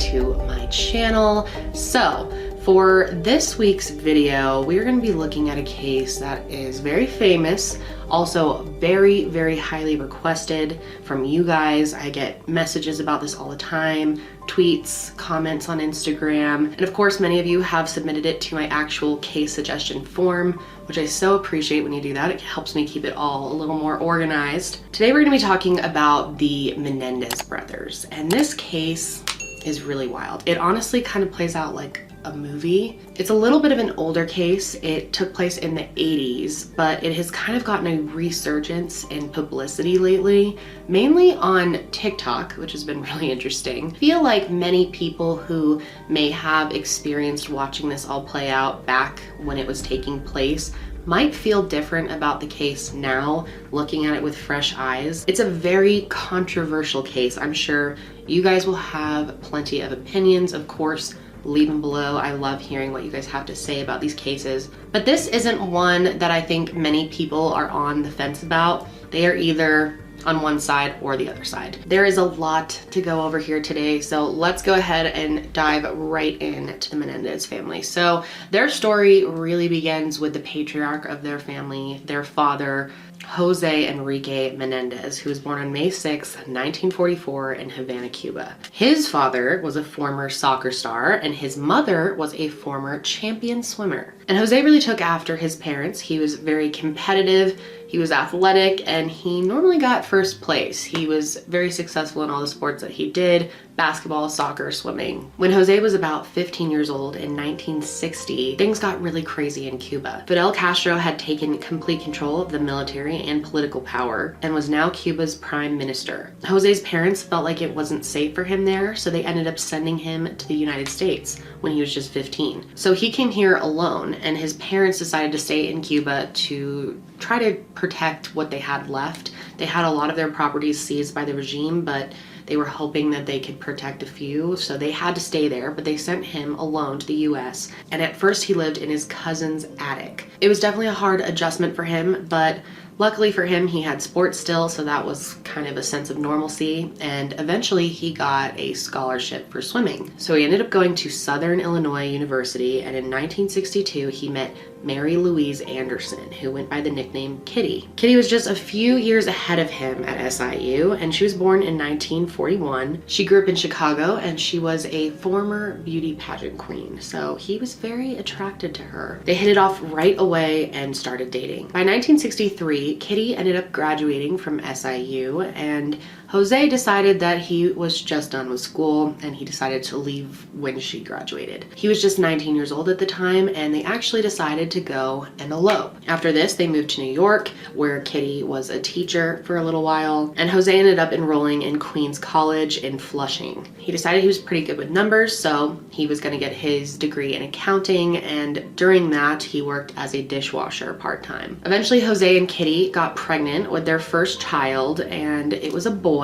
to my channel. So for this week's video, we're going to be looking at a case that is very famous, also very, very highly requested from you guys. I get messages about this all the time, tweets, comments on Instagram, and of course many of you have submitted it to my actual case suggestion form, which I so appreciate when you do that. It helps me keep it all a little more organized. Today we're going to be talking about the Menendez brothers, and this case is really wild. It honestly kind of plays out like a movie. It's a little bit of an older case. It took place in the 80s, but it has kind of gotten a resurgence in publicity lately, mainly on TikTok, which has been really interesting. I feel like many people who may have experienced watching this all play out back when it was taking place might feel different about the case now, looking at it with fresh eyes. It's a very controversial case. I'm sure you guys will have plenty of opinions, of course. Leave them below. I love hearing what you guys have to say about these cases. But this isn't one that I think many people are on the fence about. They are either on one side or the other side. There is a lot to go over here today, so let's go ahead and dive right into the Menendez family. So their story really begins with the patriarch of their family, their father, Jose Enrique Menendez, who was born on May 6, 1944 in Havana, Cuba. His father was a former soccer star and his mother was a former champion swimmer. And Jose really took after his parents. He was very competitive, he was athletic, and he normally got first place. He was very successful in all the sports that he did: basketball, soccer, swimming. When Jose was about 15 years old in 1960, things got really crazy in Cuba. Fidel Castro had taken complete control of the military and political power and was now Cuba's prime minister. Jose's parents felt like it wasn't safe for him there, so they ended up sending him to the United States when he was just 15. So he came here alone, and his parents decided to stay in Cuba to try to protect what they had left. They had a lot of their properties seized by the regime, but they were hoping that they could protect a few, so they had to stay there, but they sent him alone to the US. And at first he lived in his cousin's attic. It was definitely a hard adjustment for him, but luckily for him, he had sports still, so that was kind of a sense of normalcy, and eventually he got a scholarship for swimming. So he ended up going to Southern Illinois University, and in 1962 he met Mary Louise Anderson, who went by the nickname Kitty. Kitty was just a few years ahead of him at SIU, and she was born in 1941. She grew up in Chicago, and she was a former beauty pageant queen, so he was very attracted to her. They hit it off right away and started dating. By 1963, Kitty ended up graduating from SIU, and Jose decided that he was just done with school and he decided to leave when she graduated. He was just 19 years old at the time, and they actually decided to go and elope. After this, they moved to New York, where Kitty was a teacher for a little while, and Jose ended up enrolling in Queens College in Flushing. He decided he was pretty good with numbers, so he was going to get his degree in accounting, and during that, he worked as a dishwasher part-time. Eventually, Jose and Kitty got pregnant with their first child, and it was a boy.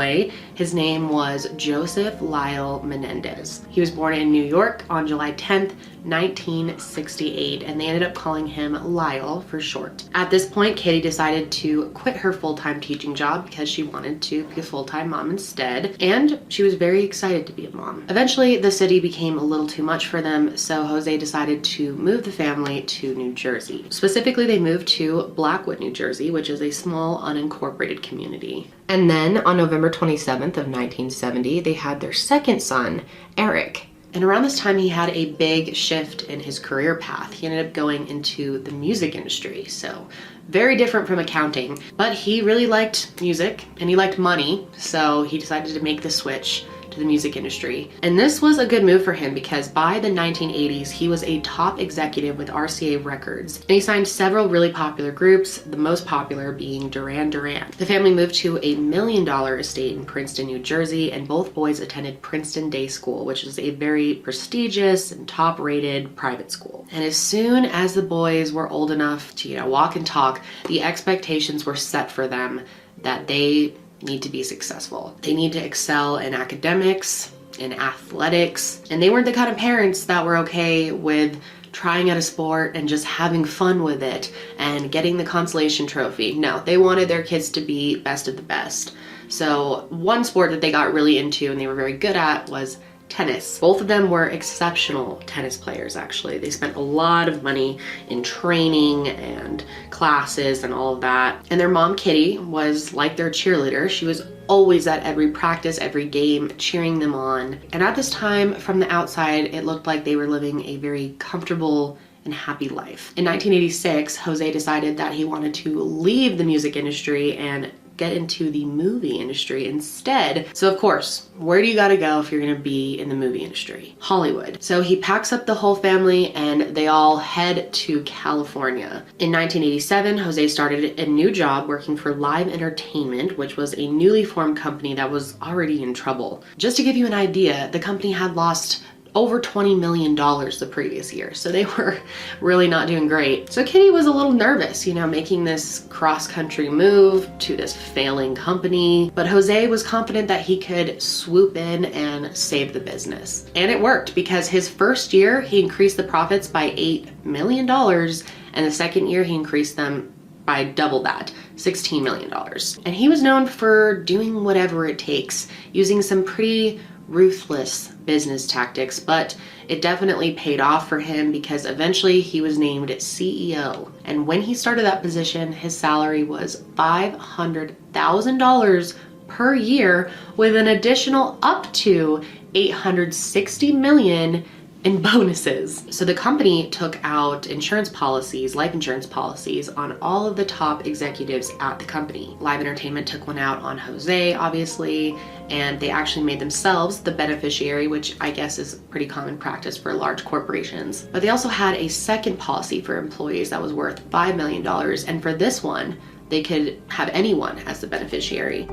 His name was Joseph Lyle Menendez. He was born in New York on July 10th, 1968, and they ended up calling him Lyle for short. At this point, Kitty decided to quit her full-time teaching job because she wanted to be a full-time mom instead, and she was very excited to be a mom. Eventually, the city became a little too much for them, so Jose decided to move the family to New Jersey. Specifically, they moved to Blackwood, New Jersey, which is a small unincorporated community. And then on November 27th of 1970, they had their second son, Eric. And around this time, he had a big shift in his career path. He ended up going into the music industry, so very different from accounting. But he really liked music and he liked money, so he decided to make the switch to the music industry. And this was a good move for him because by the 1980s, he was a top executive with RCA Records, and he signed several really popular groups, the most popular being Duran Duran. The family moved to a $1 million estate in Princeton, New Jersey, and both boys attended Princeton Day School, which is a very prestigious and top-rated private school. And as soon as the boys were old enough to, walk and talk, the expectations were set for them that they need to be successful. They need to excel in academics, in athletics, and they weren't the kind of parents that were okay with trying out a sport and just having fun with it and getting the consolation trophy. No, they wanted their kids to be best of the best. So one sport that they got really into and they were very good at was tennis. Both of them were exceptional tennis players, actually. They spent a lot of money in training and classes and all of that. And their mom, Kitty, was like their cheerleader. She was always at every practice, every game, cheering them on. And at this time, from the outside, it looked like they were living a very comfortable and happy life. In 1986, Jose decided that he wanted to leave the music industry and get into the movie industry instead. So of course, where do you gotta go if you're gonna be in the movie industry? Hollywood. So he packs up the whole family and they all head to California. In 1987, Jose started a new job working for Live Entertainment, which was a newly formed company that was already in trouble. Just to give you an idea, the company had lost over $20 million the previous year. So they were really not doing great. So Kitty was a little nervous, making this cross-country move to this failing company. But Jose was confident that he could swoop in and save the business. And it worked, because his first year, he increased the profits by $8 million. And the second year, he increased them by double that, $16 million. And he was known for doing whatever it takes, using some pretty ruthless business tactics, but it definitely paid off for him, because eventually he was named CEO. And when he started that position, his salary was $500,000 per year, with an additional up to $860 million in bonuses. So the company took out insurance policies, life insurance policies, on all of the top executives at the company. Live Entertainment took one out on Jose, obviously, and they actually made themselves the beneficiary, which I guess is pretty common practice for large corporations. But they also had a second policy for employees that was worth $5 million, and for this one, they could have anyone as the beneficiary.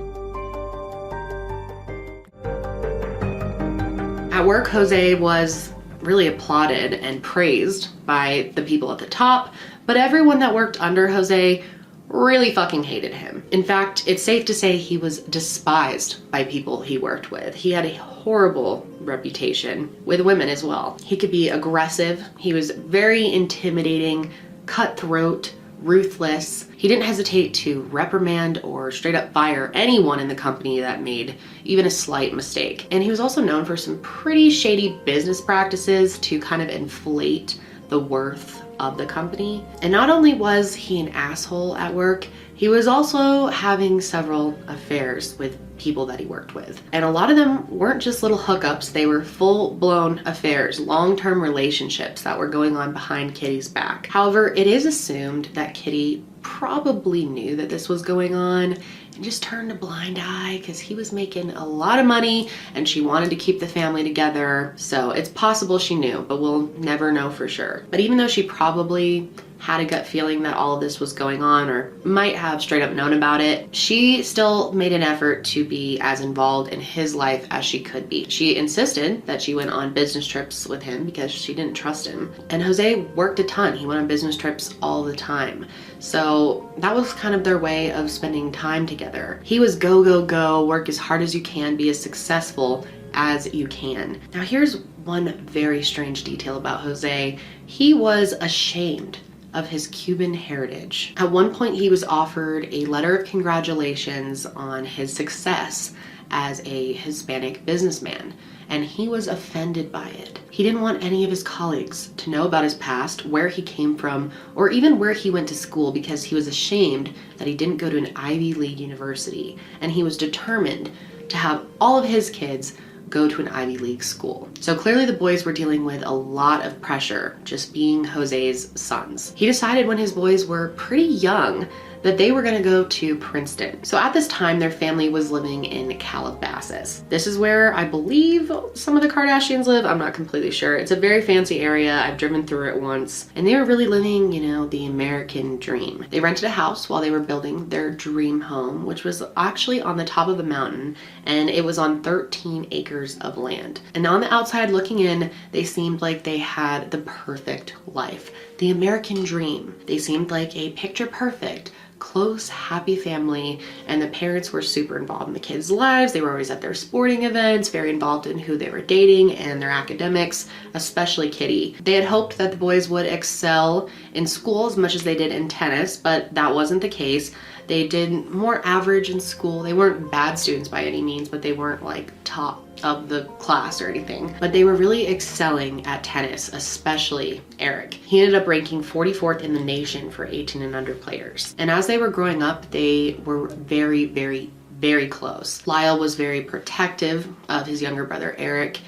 At work, Jose was really applauded and praised by the people at the top, but everyone that worked under Jose really fucking hated him. In fact, it's safe to say he was despised by people he worked with. He had a horrible reputation with women as well. He could be aggressive. He was very intimidating, cutthroat, ruthless. He didn't hesitate to reprimand or straight up fire anyone in the company that made even a slight mistake. And he was also known for some pretty shady business practices to kind of inflate the worth of the company. And not only was he an asshole at work, he was also having several affairs with people that he worked with. And a lot of them weren't just little hookups, they were full-blown affairs, long-term relationships that were going on behind Kitty's back. However, it is assumed that Kitty probably knew that this was going on and just turned a blind eye, because he was making a lot of money and she wanted to keep the family together. So it's possible she knew, but we'll never know for sure. But even though she probably had a gut feeling that all of this was going on, or might have straight up known about it, she still made an effort to be as involved in his life as she could be. She insisted that she went on business trips with him because she didn't trust him. And Jose worked a ton. He went on business trips all the time. So that was kind of their way of spending time together. He was go, go, go, work as hard as you can, be as successful as you can. Now here's one very strange detail about Jose. He was ashamed of his Cuban heritage. At one point, he was offered a letter of congratulations on his success as a Hispanic businessman, and he was offended by it. He didn't want any of his colleagues to know about his past, where he came from, or even where he went to school, because he was ashamed that he didn't go to an Ivy League university, and he was determined to have all of his kids go to an Ivy League school. So clearly the boys were dealing with a lot of pressure just being Jose's sons. He decided when his boys were pretty young that they were gonna go to Princeton. So at this time, their family was living in Calabasas. This is where I believe some of the Kardashians live. I'm not completely sure. It's a very fancy area. I've driven through it once. And they were really living, the American dream. They rented a house while they were building their dream home, which was actually on the top of a mountain, and it was on 13 acres of land. And on the outside looking in, they seemed like they had the perfect life. The American dream. They seemed like a picture perfect, close, happy family, and the parents were super involved in the kids' lives. They were always at their sporting events, very involved in who they were dating and their academics, especially Kitty. They had hoped that the boys would excel in school as much as they did in tennis, but that wasn't the case. They did more average in school. They weren't bad students by any means, but they weren't like top of the class or anything, but they were really excelling at tennis, especially Eric. He ended up ranking 44th in the nation for 18 and under players. And as they were growing up, they were very, very, very close. Lyle was very protective of his younger brother, Eric,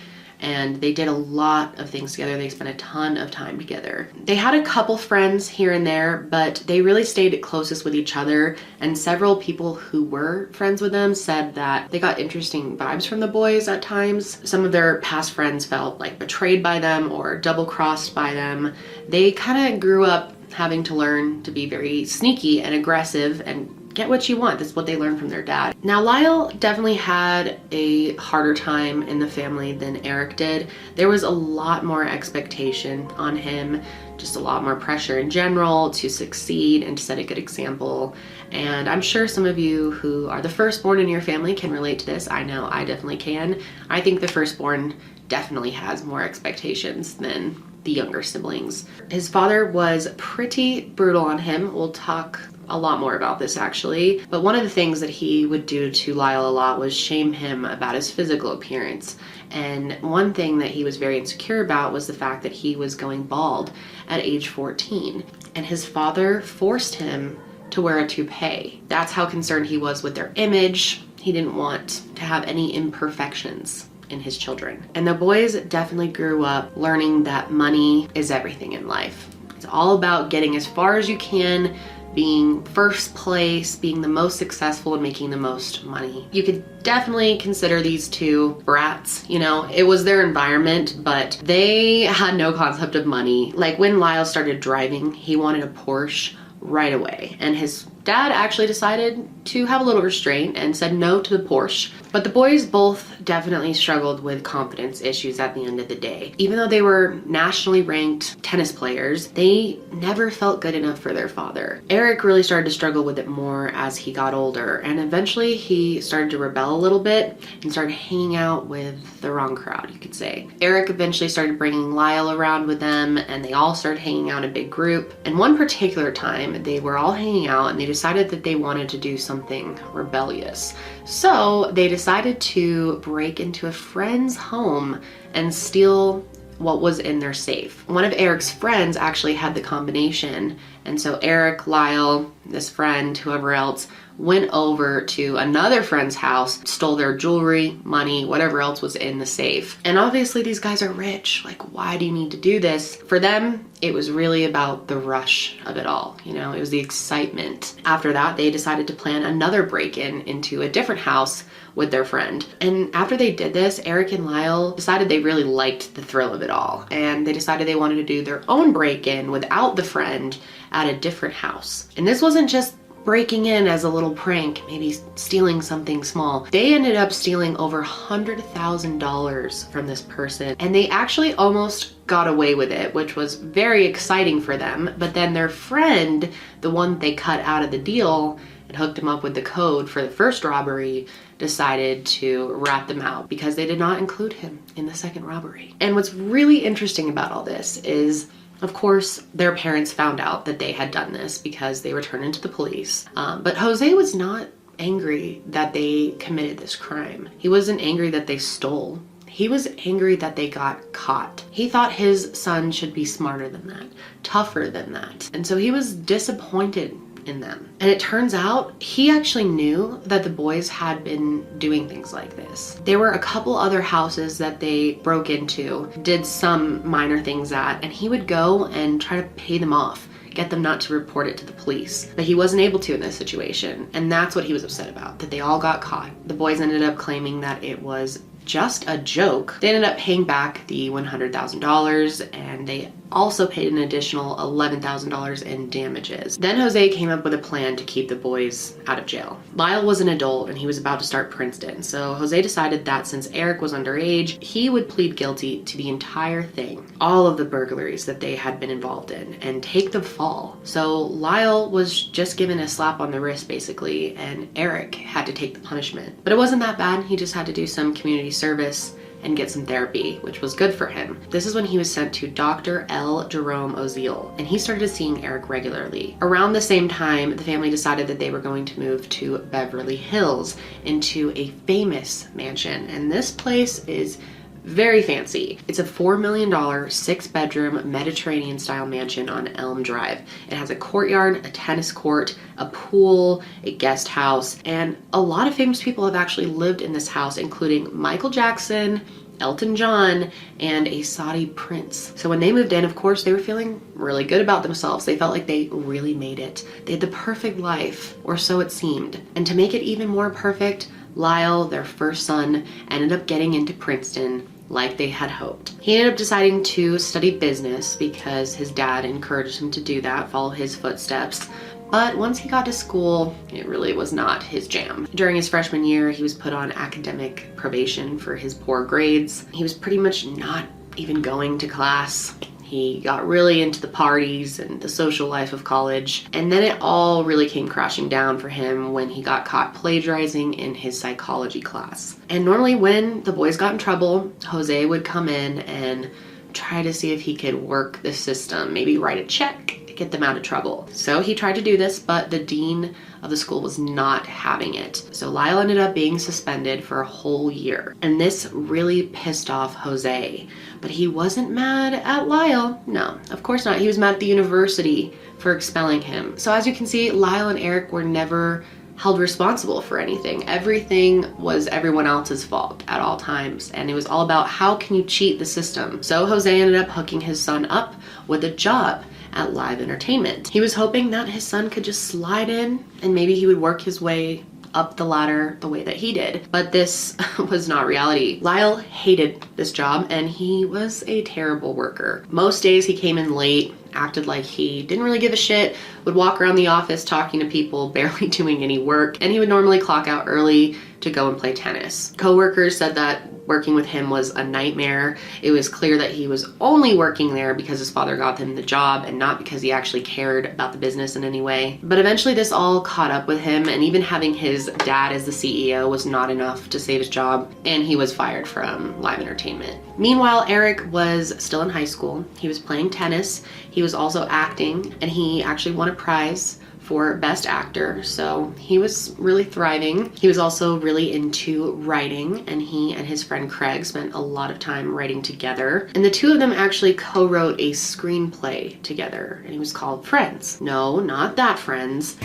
and they did a lot of things together. They spent a ton of time together. They had a couple friends here and there, but they really stayed closest with each other, and several people who were friends with them said that they got interesting vibes from the boys at times. Some of their past friends felt like betrayed by them or double-crossed by them. They kind of grew up having to learn to be very sneaky and aggressive and get what you want. That's what they learned from their dad. Now, Lyle definitely had a harder time in the family than Eric did. There was a lot more expectation on him, just a lot more pressure in general to succeed and to set a good example. And I'm sure some of you who are the firstborn in your family can relate to this. I know I definitely can. I think the firstborn definitely has more expectations than the younger siblings. His father was pretty brutal on him. We'll talk a lot more about this actually, but one of the things that he would do to Lyle a lot was shame him about his physical appearance. And one thing that he was very insecure about was the fact that he was going bald at age 14, and his father forced him to wear a toupee. That's how concerned he was with their image. He didn't want to have any imperfections in his children. And the boys definitely grew up learning that money is everything in life. It's all about getting as far as you can, being first place, being the most successful, and making the most money. You could definitely consider these two brats. You know, it was their environment, but they had no concept of money. Like when Lyle started driving, he wanted a Porsche right away, and his dad actually decided to have a little restraint and said no to the Porsche. But the boys both definitely struggled with confidence issues at the end of the day. Even though they were nationally ranked tennis players, they never felt good enough for their father. Eric really started to struggle with it more as he got older, and eventually he started to rebel a little bit and started hanging out with the wrong crowd, you could say. Eric eventually started bringing Lyle around with them, and they all started hanging out in a big group. And one particular time, they were all hanging out and they decided that they wanted to do something rebellious. So they decided to break into a friend's home and steal what was in their safe. One of Eric's friends actually had the combination, and so Eric, Lyle, this friend, whoever else, went over to another friend's house, stole their jewelry, money, whatever else was in the safe. And obviously these guys are rich. Like, why do you need to do this? For them, it was really about the rush of it all. You know, it was the excitement. After that, they decided to plan another break-in into a different house with their friend. And after they did this, Eric and Lyle decided they really liked the thrill of it all. And they decided they wanted to do their own break-in without the friend at a different house. And this wasn't just breaking in as a little prank, maybe stealing something small. They ended up stealing over $100,000 from this person, and they actually almost got away with it, which was very exciting for them. But then their friend, the one they cut out of the deal and hooked him up with the code for the first robbery, decided to rat them out because they did not include him in the second robbery. And what's really interesting about all this is, of course, their parents found out that they had done this because they were turned into the police. But Jose was not angry that they committed this crime. He wasn't angry that they stole. He was angry that they got caught. He thought his son should be smarter than that, tougher than that. And so he was disappointed in them. And it turns out he actually knew that the boys had been doing things like this. There were a couple other houses that they broke into, did some minor things at, and he would go and try to pay them off, get them not to report it to the police. But he wasn't able to in this situation, and that's what he was upset about, that they all got caught. The boys ended up claiming that it was just a joke. They ended up paying back the $100,000, and they also paid an additional $11,000 in damages. Then Jose came up with a plan to keep the boys out of jail. Lyle was an adult and he was about to start Princeton, so Jose decided that since Eric was underage, he would plead guilty to the entire thing, all of the burglaries that they had been involved in, and take the fall. So Lyle was just given a slap on the wrist basically, and Eric had to take the punishment. But it wasn't that bad. He just had to do some community service and get some therapy, which was good for him. This is when he was sent to Dr. L. Jerome Oziel, and he started seeing Eric regularly. Around the same time, the family decided that they were going to move to Beverly Hills into a famous mansion, and this place is very fancy. It's a $4 million, 6-bedroom Mediterranean-style mansion on Elm Drive. It has a courtyard, a tennis court, a pool, a guest house, and a lot of famous people have actually lived in this house, including Michael Jackson, Elton John, and a Saudi prince. So when they moved in, of course, they were feeling really good about themselves. They felt like they really made it. They had the perfect life, or so it seemed. And to make it even more perfect, Lyle, their first son, ended up getting into Princeton like they had hoped. He ended up deciding to study business because his dad encouraged him to do that, follow his footsteps. But once he got to school, it really was not his jam. During his freshman year, he was put on academic probation for his poor grades. He was pretty much not even going to class. He got really into the parties and the social life of college. And then it all really came crashing down for him when he got caught plagiarizing in his psychology class. And normally when the boys got in trouble, Jose would come in and try to see if he could work the system, maybe write a check, get them out of trouble. So he tried to do this, but the dean of the school was not having it. So Lyle ended up being suspended for a whole year. And this really pissed off Jose. But he wasn't mad at Lyle. No, of course not. He was mad at the university for expelling him. So as you can see, Lyle and Eric were never held responsible for anything. Everything was everyone else's fault at all times. And it was all about how can you cheat the system. So Jose ended up hooking his son up with a job at Live Entertainment. He was hoping that his son could just slide in and maybe he would work his way up the ladder the way that he did. But this was not reality. Lyle hated this job and he was a terrible worker. Most days he came in late, acted like he didn't really give a shit, would walk around the office talking to people, barely doing any work, and he would normally clock out early to go and play tennis. Coworkers said that working with him was a nightmare. It was clear that he was only working there because his father got him the job and not because he actually cared about the business in any way. But eventually this all caught up with him, and even having his dad as the CEO was not enough to save his job, and he was fired from Live Entertainment. Meanwhile, Eric was still in high school. He was playing tennis. He was also acting, and he actually won a prize for Best Actor, so he was really thriving. He was also really into writing, and he and his friend Craig spent a lot of time writing together. And the two of them actually co-wrote a screenplay together, and it was called Friends. No, not that Friends.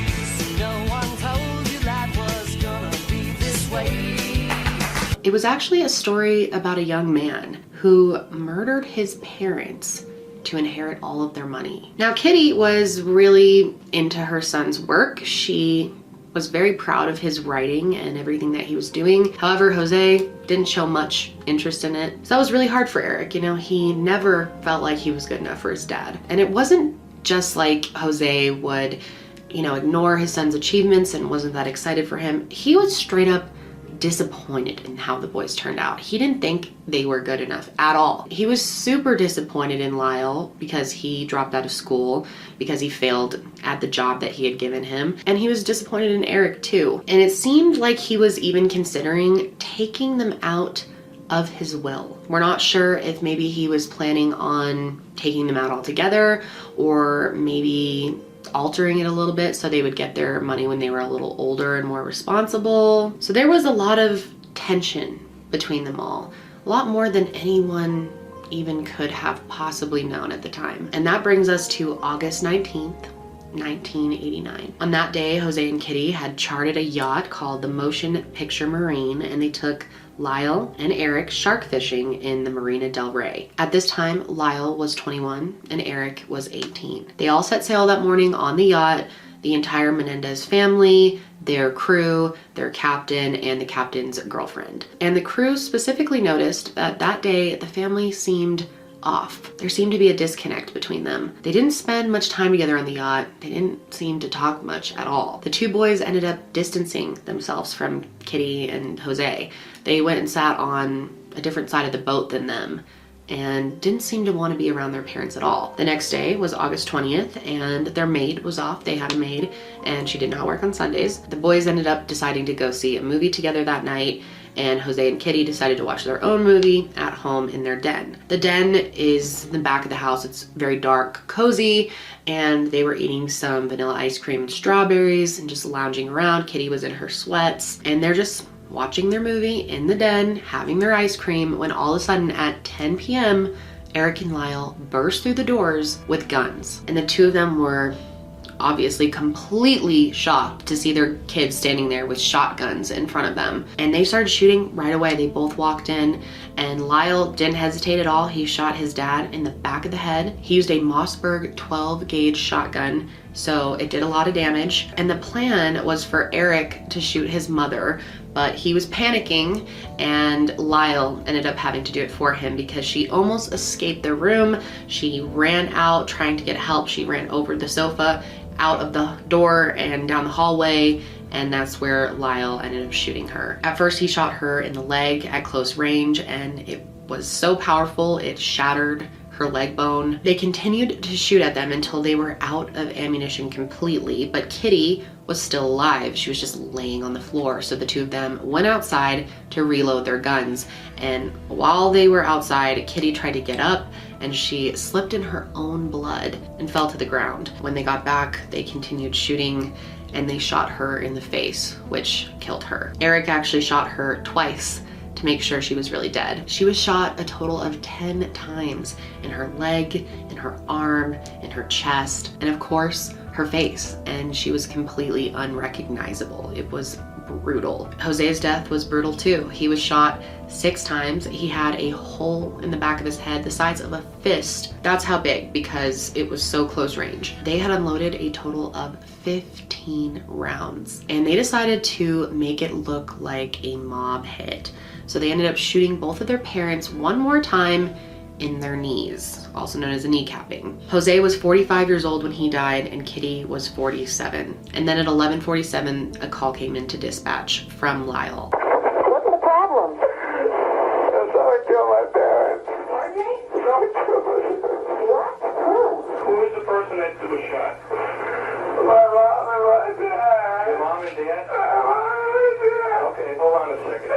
No one told you life was gonna be this way. It was actually a story about a young man who murdered his parents to inherit all of their money. Now, Kitty was really into her son's work. She was very proud of his writing and everything that he was doing. However, Jose didn't show much interest in it. So that was really hard for Eric. You know, he never felt like he was good enough for his dad. And it wasn't just like Jose would, you know, ignore his son's achievements and wasn't that excited for him. He was straight up disappointed in how the boys turned out. He didn't think they were good enough at all. He was super disappointed in Lyle because he dropped out of school, because he failed at the job that he had given him. And he was disappointed in Eric too. And it seemed like he was even considering taking them out of his will. We're not sure if maybe he was planning on taking them out altogether, or maybe altering it a little bit so they would get their money when they were a little older and more responsible. So there was a lot of tension between them all, a lot more than anyone even could have possibly known at the time. And that brings us to August 19th, 1989. On that day, Jose and Kitty had chartered a yacht called the Motion Picture Marine, and they took Lyle and Eric shark fishing in the Marina del Rey. At this time, Lyle was 21 and Eric was 18. They all set sail that morning on the yacht, the entire Menendez family, their crew, their captain, and the captain's girlfriend. And the crew specifically noticed that that day the family seemed off. There seemed to be a disconnect between them. They didn't spend much time together on the yacht. They didn't seem to talk much at all. The two boys ended up distancing themselves from Kitty and Jose. They went and sat on a different side of the boat than them and didn't seem to want to be around their parents at all. The next day was August 20th and their maid was off. They had a maid and she did not work on Sundays. The boys ended up deciding to go see a movie together that night, and Jose and Kitty decided to watch their own movie at home in their den. The den is in the back of the house. It's very dark, cozy, and they were eating some vanilla ice cream and strawberries and just lounging around. Kitty was in her sweats, and they're just watching their movie in the den, having their ice cream, when all of a sudden at 10 p.m., Eric and Lyle burst through the doors with guns. And the two of them were obviously completely shocked to see their kids standing there with shotguns in front of them. And they started shooting right away. They both walked in, and Lyle didn't hesitate at all. He shot his dad in the back of the head. He used a Mossberg 12 gauge shotgun, so it did a lot of damage. And the plan was for Eric to shoot his mother, but he was panicking, and Lyle ended up having to do it for him because she almost escaped the room. She ran out trying to get help. She ran over the sofa, out of the door and down the hallway, and that's where Lyle ended up shooting her. At first, he shot her in the leg at close range, and it was so powerful, it shattered her leg bone. They continued to shoot at them until they were out of ammunition completely, but Kitty was still alive. She was just laying on the floor. So the two of them went outside to reload their guns. And while they were outside, Kitty tried to get up, and she slipped in her own blood and fell to the ground. When they got back, they continued shooting, and they shot her in the face, which killed her. Eric actually shot her twice to make sure she was really dead. She was shot a total of 10 times in her leg, in her arm, in her chest, and of course, her face, and she was completely unrecognizable. It was brutal. Jose's death was brutal too. He was shot 6 times. He had a hole in the back of his head the size of a fist. That's how big, because it was so close range. They had unloaded a total of 15 rounds, and they decided to make it look like a mob hit. So they ended up shooting both of their parents one more time in their knees, also known as a kneecapping. Jose was 45 years old when he died, and Kitty was 47. And then at 11:47, a call came into dispatch from Lyle. What's the problem? Someone killed my parents. Pardon? Someone killed my parents. What? Who is the person that was shot? My mom and my dad. Your mom and dad? Okay, hold on a second.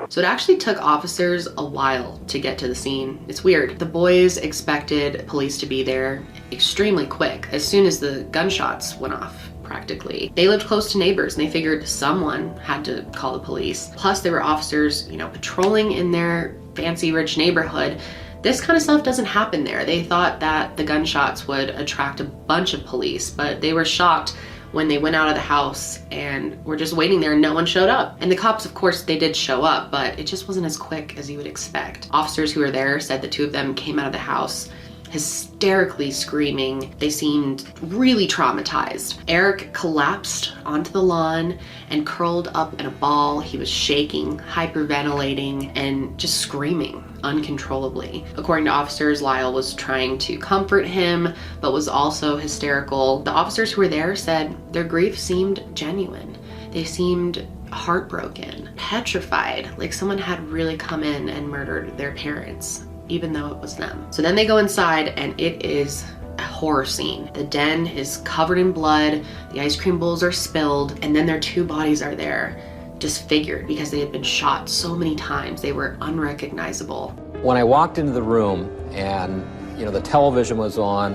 So it actually took officers a while to get to the scene. It's weird. The boys expected police to be there extremely quick, as soon as the gunshots went off, practically. They lived close to neighbors, and they figured someone had to call the police. Plus, there were officers, patrolling in their fancy rich neighborhood. This kind of stuff doesn't happen there. They thought that the gunshots would attract a bunch of police, but they were shocked when they went out of the house and were just waiting there and no one showed up. And the cops, of course, they did show up, but it just wasn't as quick as you would expect. Officers who were there said the two of them came out of the house hysterically screaming. They seemed really traumatized. Eric collapsed onto the lawn and curled up in a ball. He was shaking, hyperventilating, and just screaming uncontrollably. According to officers, Lyle was trying to comfort him, but was also hysterical. The officers who were there said their grief seemed genuine. They seemed heartbroken, petrified, like someone had really come in and murdered their parents, even though it was them. So then they go inside, and it is a horror scene. The den is covered in blood, the ice cream bowls are spilled, and then their two bodies are there, disfigured because they had been shot so many times. They were unrecognizable. When I walked into the room and, the television was on,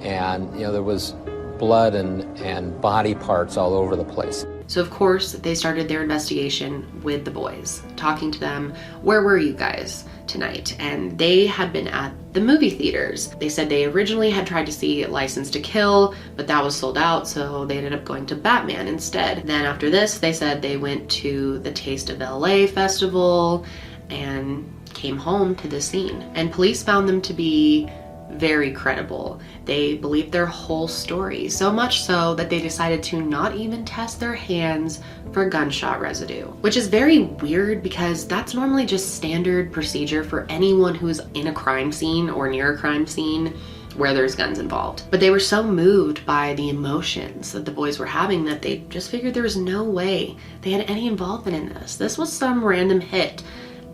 and, there was blood and body parts all over the place. So of course, they started their investigation with the boys, talking to them, where were you guys tonight? And they had been at the movie theaters. They said they originally had tried to see License to Kill, but that was sold out, so they ended up going to Batman instead. Then after this, they said they went to the Taste of LA festival and came home to this scene. And police found them to be very credible. They believed their whole story, so much so that they decided to not even test their hands for gunshot residue, which is very weird because that's normally just standard procedure for anyone who's in a crime scene or near a crime scene where there's guns involved. But they were so moved by the emotions that the boys were having that they just figured there was no way they had any involvement in this. This was some random hit,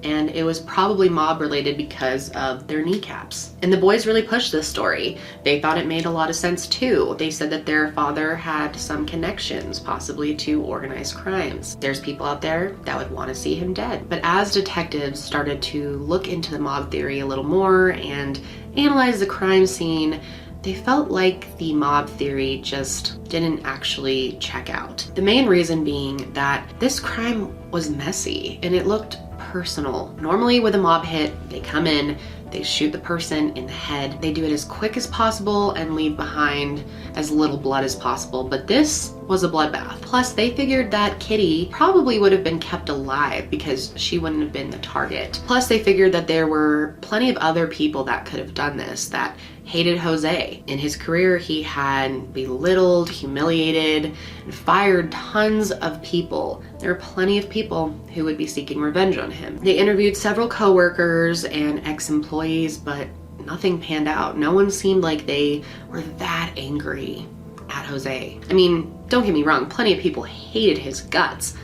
and it was probably mob related because of their kneecaps. And the boys really pushed this story. They thought it made a lot of sense too. They said that their father had some connections, possibly to organized crimes. There's people out there that would want to see him dead. But as detectives started to look into the mob theory a little more and analyze the crime scene, they felt like the mob theory just didn't actually check out. The main reason being that this crime was messy and it looked personal. Normally with a mob hit, they come in, they shoot the person in the head. They do it as quick as possible and leave behind as little blood as possible. But this was a bloodbath. Plus, they figured that Kitty probably would have been kept alive because she wouldn't have been the target. Plus, they figured that there were plenty of other people that could have done this, that hated Jose. In his career, he had belittled, humiliated, and fired tons of people. There were plenty of people who would be seeking revenge on him. They interviewed several co-workers and ex-employees, but nothing panned out. No one seemed like they were that angry at Jose. I mean, don't get me wrong, plenty of people hated his guts,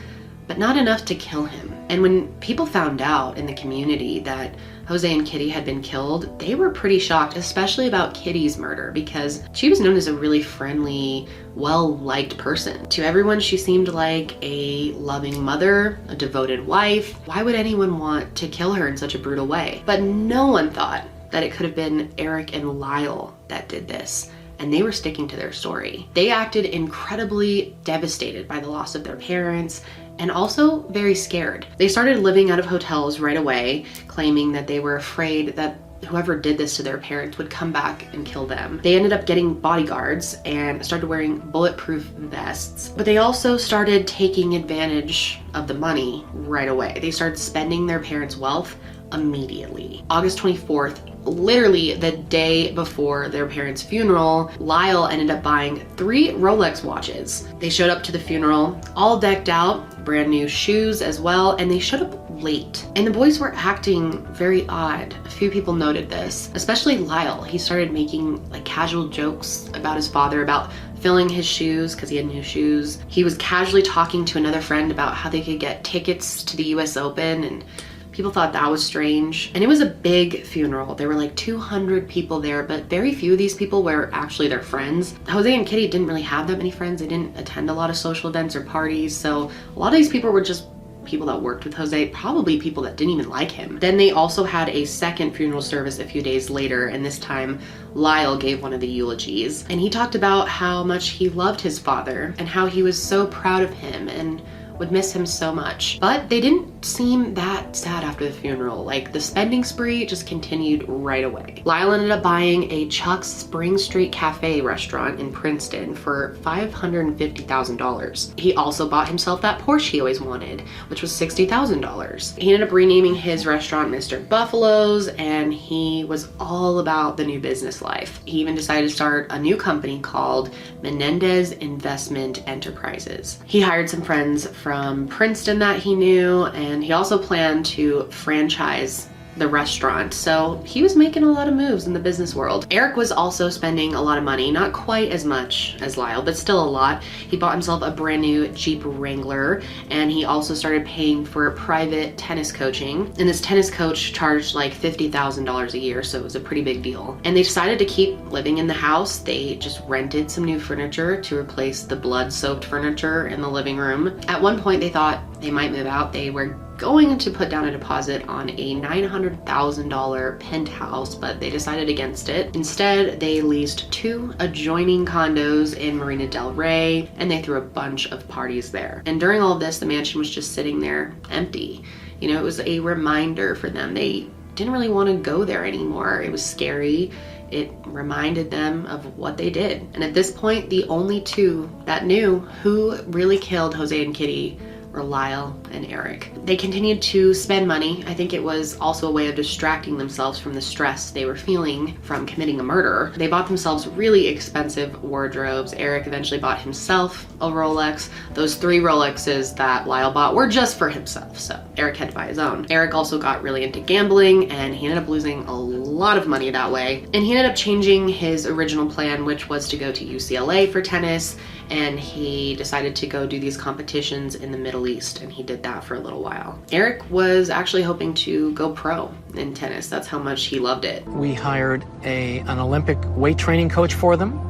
but not enough to kill him. And when people found out in the community that Jose and Kitty had been killed, they were pretty shocked, especially about Kitty's murder, because she was known as a really friendly, well-liked person. To everyone, she seemed like a loving mother, a devoted wife. Why would anyone want to kill her in such a brutal way? But no one thought that it could have been Eric and Lyle that did this, and they were sticking to their story. They acted incredibly devastated by the loss of their parents and also very scared. They started living out of hotels right away, claiming that they were afraid that whoever did this to their parents would come back and kill them. They ended up getting bodyguards and started wearing bulletproof vests, but they also started taking advantage of the money right away. They started spending their parents' wealth immediately. August 24th, literally the day before their parents' funeral, Lyle ended up buying 3 Rolex watches. They showed up to the funeral all decked out, brand new shoes as well, and they showed up late. And the boys were acting very odd. A few people noted this, especially Lyle. He started making like casual jokes about his father, about filling his shoes because he had new shoes. He was casually talking to another friend about how they could get tickets to the US Open, and people thought that was strange. And it was a big funeral. There were like 200 people there, but very few of these people were actually their friends. Jose and Kitty didn't really have that many friends. They didn't attend a lot of social events or parties. So a lot of these people were just people that worked with Jose, probably people that didn't even like him. Then they also had a second funeral service a few days later, and this time Lyle gave one of the eulogies. And he talked about how much he loved his father and how he was so proud of him and would miss him so much. But they didn't seem that sad after the funeral. Like, the spending spree just continued right away. Lyle ended up buying a Chuck's Spring Street Cafe restaurant in Princeton for $550,000. He also bought himself that Porsche he always wanted, which was $60,000. He ended up renaming his restaurant Mr. Buffalo's, and he was all about the new business life. He even decided to start a new company called Menendez Investment Enterprises. He hired some friends from Princeton that he knew, and he also planned to franchise the restaurant. So he was making a lot of moves in the business world. Eric was also spending a lot of money, not quite as much as Lyle, but still a lot. He bought himself a brand new Jeep Wrangler, and he also started paying for private tennis coaching. And this tennis coach charged like $50,000 a year, so it was a pretty big deal. And they decided to keep living in the house. They just rented some new furniture to replace the blood-soaked furniture in the living room. At one point, they thought they might move out. They were going to put down a deposit on a $900,000 penthouse, but they decided against it. Instead, they leased 2 adjoining condos in Marina del Rey, and they threw a bunch of parties there. And during all of this, the mansion was just sitting there empty. You know, it was a reminder for them. They didn't really want to go there anymore. It was scary. It reminded them of what they did. And at this point, the only 2 that knew who really killed Jose and Kitty were Lyle and Eric. They continued to spend money. I think it was also a way of distracting themselves from the stress they were feeling from committing a murder. They bought themselves really expensive wardrobes. Eric eventually bought himself a Rolex. Those 3 Rolexes that Lyle bought were just for himself, so Eric had to buy his own. Eric also got really into gambling, and he ended up losing a lot of money that way. And he ended up changing his original plan, which was to go to UCLA for tennis, and he decided to go do these competitions in the Middle East, and he did that for a little while. Eric was actually hoping to go pro in tennis. That's how much he loved it. We hired an Olympic weight training coach for them.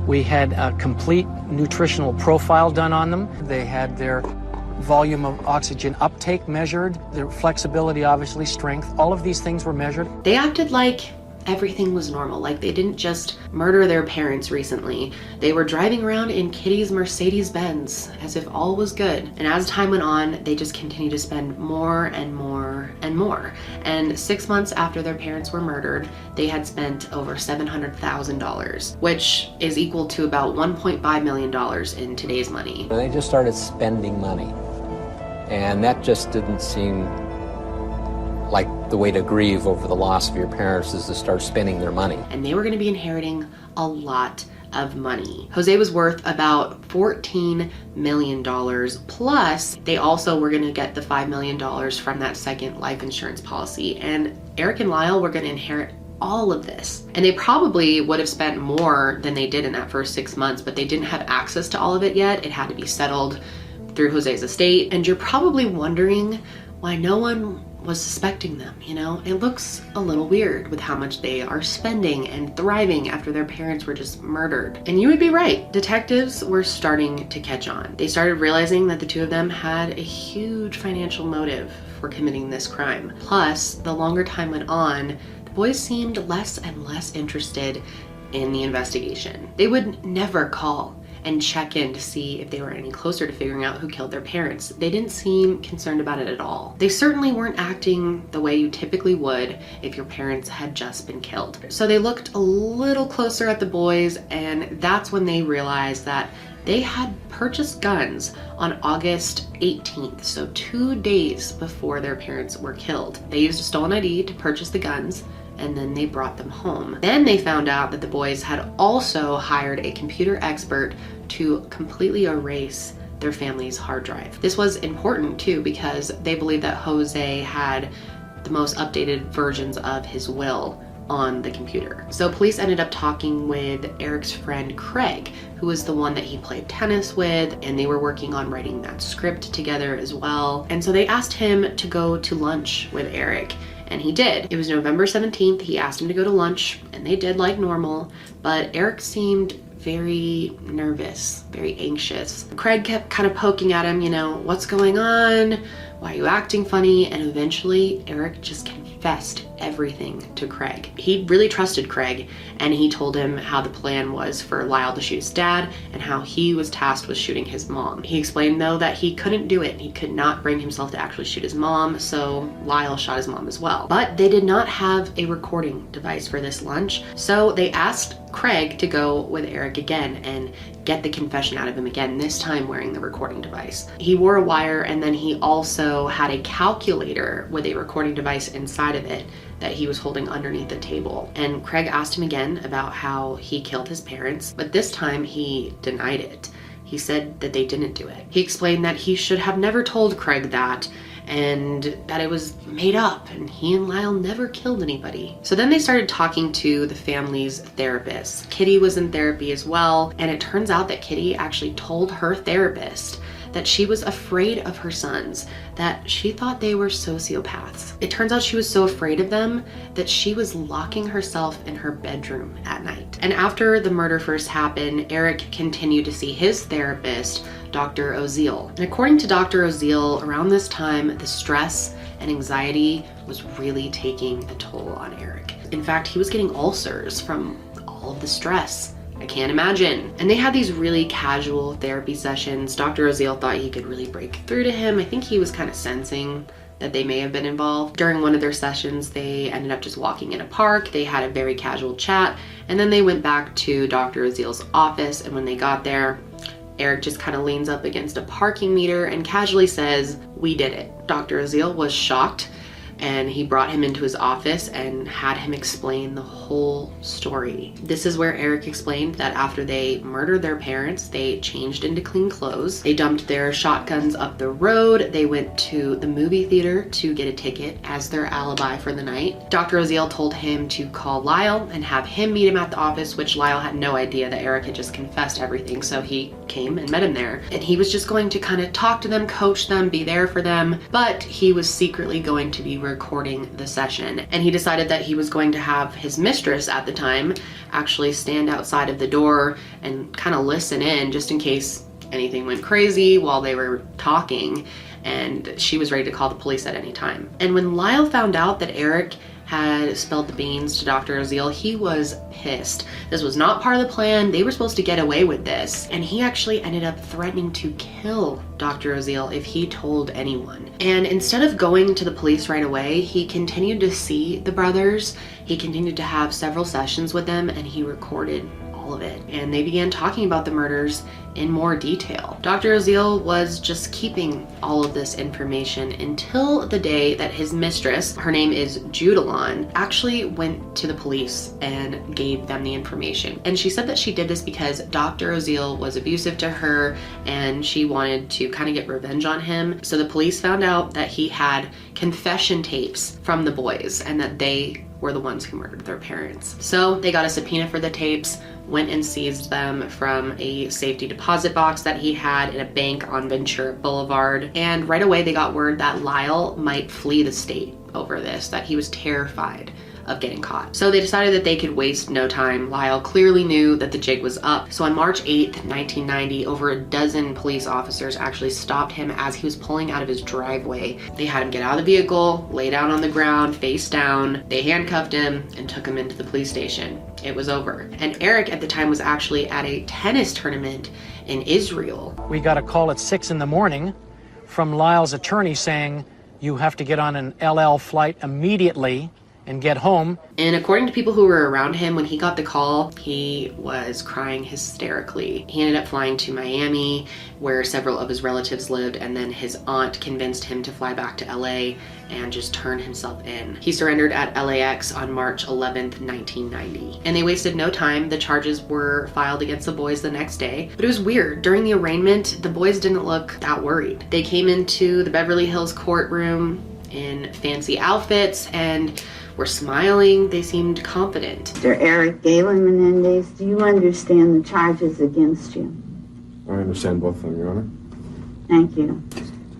We had a complete nutritional profile done on them. They had their volume of oxygen uptake measured, their flexibility, obviously, strength. All of these things were measured. They acted like everything was normal, like they didn't just murder their parents recently. They were driving around in Kitty's Mercedes-Benz as if all was good. And as time went on, they just continued to spend more and more and more. And 6 months after their parents were murdered, they had spent over $700,000, which is equal to about $1.5 million in today's money. They just started spending money. And that just didn't seem like the way to grieve over the loss of your parents, is to start spending their money. And they were going to be inheriting a lot of money. Jose was worth about $14 million, plus they also were going to get the $5 million from that second life insurance policy. And Eric and Lyle were going to inherit all of this. And they probably would have spent more than they did in that first 6 months, but they didn't have access to all of it yet. It had to be settled through Jose's estate. And you're probably wondering why no one was suspecting them, you know? It looks a little weird with how much they are spending and thriving after their parents were just murdered. And you would be right. Detectives were starting to catch on. They started realizing that the two of them had a huge financial motive for committing this crime. Plus, the longer time went on, the boys seemed less and less interested in the investigation. They would never call and check in to see if they were any closer to figuring out who killed their parents. They didn't seem concerned about it at all. They certainly weren't acting the way you typically would if your parents had just been killed. So they looked a little closer at the boys, and that's when they realized that they had purchased guns on August 18th, so 2 days before their parents were killed. They used a stolen ID to purchase the guns, and then they brought them home. Then they found out that the boys had also hired a computer expert to completely erase their family's hard drive. This was important too, because they believed that Jose had the most updated versions of his will on the computer. So police ended up talking with Eric's friend Craig, who was the one that he played tennis with, and they were working on writing that script together as well. And so they asked him to go to lunch with Eric, and he did. It was November 17th. He asked him to go to lunch, and they did like normal, but Eric seemed very nervous, very anxious. Craig kept kind of poking at him, you know, what's going on? Why are you acting funny? And eventually Eric just confessed everything to Craig. He really trusted Craig, and he told him how the plan was for Lyle to shoot his dad and how he was tasked with shooting his mom. He explained though that he couldn't do it. He could not bring himself to actually shoot his mom, so Lyle shot his mom as well. But they did not have a recording device for this lunch, so they asked Craig to go with Eric again and get the confession out of him again, this time wearing the recording device. He wore a wire, and then he also had a calculator with a recording device inside of it that he was holding underneath the table. And Craig asked him again about how he killed his parents, but this time he denied it. He said that they didn't do it. He explained that he should have never told Craig that, and that it was made up, and he and Lyle never killed anybody. So then they started talking to the family's therapist. Kitty was in therapy as well, and it turns out that Kitty actually told her therapist that she was afraid of her sons, that she thought they were sociopaths. It turns out she was so afraid of them that she was locking herself in her bedroom at night. And after the murder first happened, Eric continued to see his therapist, Dr. Oziel. And according to Dr. Oziel, around this time, the stress and anxiety was really taking a toll on Eric. In fact, he was getting ulcers from all of the stress. I can't imagine. And they had these really casual therapy sessions. Dr. Oziel thought he could really break through to him. I think he was kind of sensing that they may have been involved. During one of their sessions, they ended up just walking in a park. They had a very casual chat, and then they went back to Dr. Oziel's office, and when they got there, Eric just kind of leans up against a parking meter and casually says, "We did it." Dr. Oziel was shocked, and he brought him into his office and had him explain the whole story. This is where Eric explained that after they murdered their parents, they changed into clean clothes. They dumped their shotguns up the road. They went to the movie theater to get a ticket as their alibi for the night. Dr. Oziel told him to call Lyle and have him meet him at the office, which Lyle had no idea that Eric had just confessed everything, so he came and met him there. And he was just going to kind of talk to them, coach them, be there for them, but he was secretly going to be recording the session. And he decided that he was going to have his mistress at the time actually stand outside of the door and kind of listen in just in case anything went crazy while they were talking, and she was ready to call the police at any time. And when Lyle found out that Eric had spilled the beans to Dr. Oziel, he was pissed. This was not part of the plan. They were supposed to get away with this. And he actually ended up threatening to kill Dr. Oziel if he told anyone. And instead of going to the police right away, he continued to see the brothers. He continued to have several sessions with them, and he recorded all of it. And they began talking about the murders in more detail. Dr. Oziel was just keeping all of this information until the day that his mistress, her name is Judalon, actually went to the police and gave them the information. And she said that she did this because Dr. Oziel was abusive to her and she wanted to kind of get revenge on him. So the police found out that he had confession tapes from the boys and that they were the ones who murdered their parents. So they got a subpoena for the tapes, went and seized them from a safety deposit box that he had in a bank on Ventura Boulevard. And right away they got word that Lyle might flee the state over this, that he was terrified of getting caught. So they decided that they could waste no time. Lyle clearly knew that the jig was up. So on March 8th, 1990, over a dozen police officers actually stopped him as he was pulling out of his driveway. They had him get out of the vehicle, lay down on the ground, face down. They handcuffed him and took him into the police station. It was over. And Eric at the time was actually at a tennis tournament in Israel. We got a call at 6 in the morning from Lyle's attorney saying, you have to get on an LL flight immediately and get home. And according to people who were around him, when he got the call, he was crying hysterically. He ended up flying to Miami, where several of his relatives lived, and then his aunt convinced him to fly back to LA and just turn himself in. He surrendered at LAX on March 11th, 1990. And they wasted no time. The charges were filed against the boys the next day. But it was weird. During the arraignment, the boys didn't look that worried. They came into the Beverly Hills courtroom in fancy outfits and were smiling. They seemed confident. Mr. Eric Galen Menendez, do you understand the charges against you? I understand both of them, Your Honor. Thank you.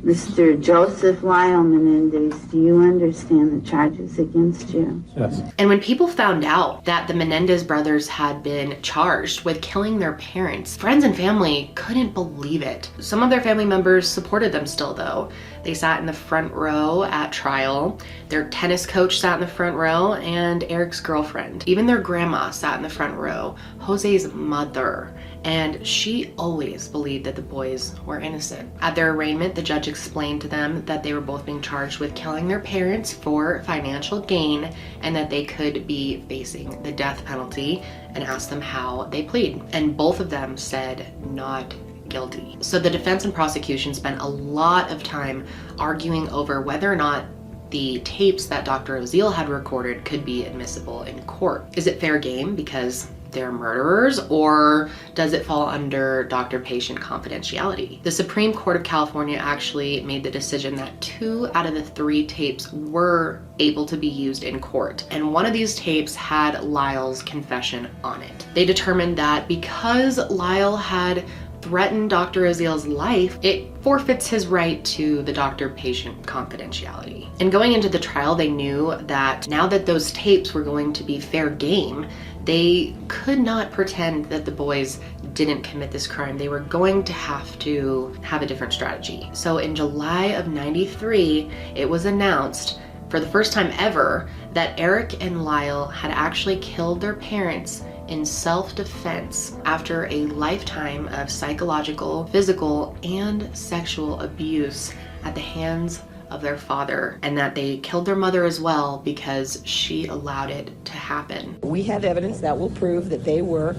Mr. Joseph Lyle Menendez, do you understand the charges against you? Yes. And when people found out that the Menendez brothers had been charged with killing their parents, friends and family couldn't believe it. Some of their family members supported them still though. They sat in the front row at trial. Their tennis coach sat in the front row, and Eric's girlfriend. Even their grandma sat in the front row, Jose's mother. And she always believed that the boys were innocent. At their arraignment, the judge explained to them that they were both being charged with killing their parents for financial gain and that they could be facing the death penalty, and asked them how they plead. And both of them said not guilty. So the defense and prosecution spent a lot of time arguing over whether or not the tapes that Dr. Oziel had recorded could be admissible in court. Is it fair game because they're murderers, or does it fall under doctor-patient confidentiality? The Supreme Court of California actually made the decision that 2 out of the 3 tapes were able to be used in court, and one of these tapes had Lyle's confession on it. They determined that because Lyle had threatened Dr. Oziel's life, it forfeits his right to the doctor-patient confidentiality. And going into the trial, they knew that now that those tapes were going to be fair game, they could not pretend that the boys didn't commit this crime. They were going to have a different strategy. So in July of '93, it was announced for the first time ever that Eric and Lyle had actually killed their parents in self-defense after a lifetime of psychological, physical, and sexual abuse at the hands of their father, and that they killed their mother as well because she allowed it to happen. We have evidence that will prove that they were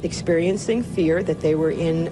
experiencing fear, that they were in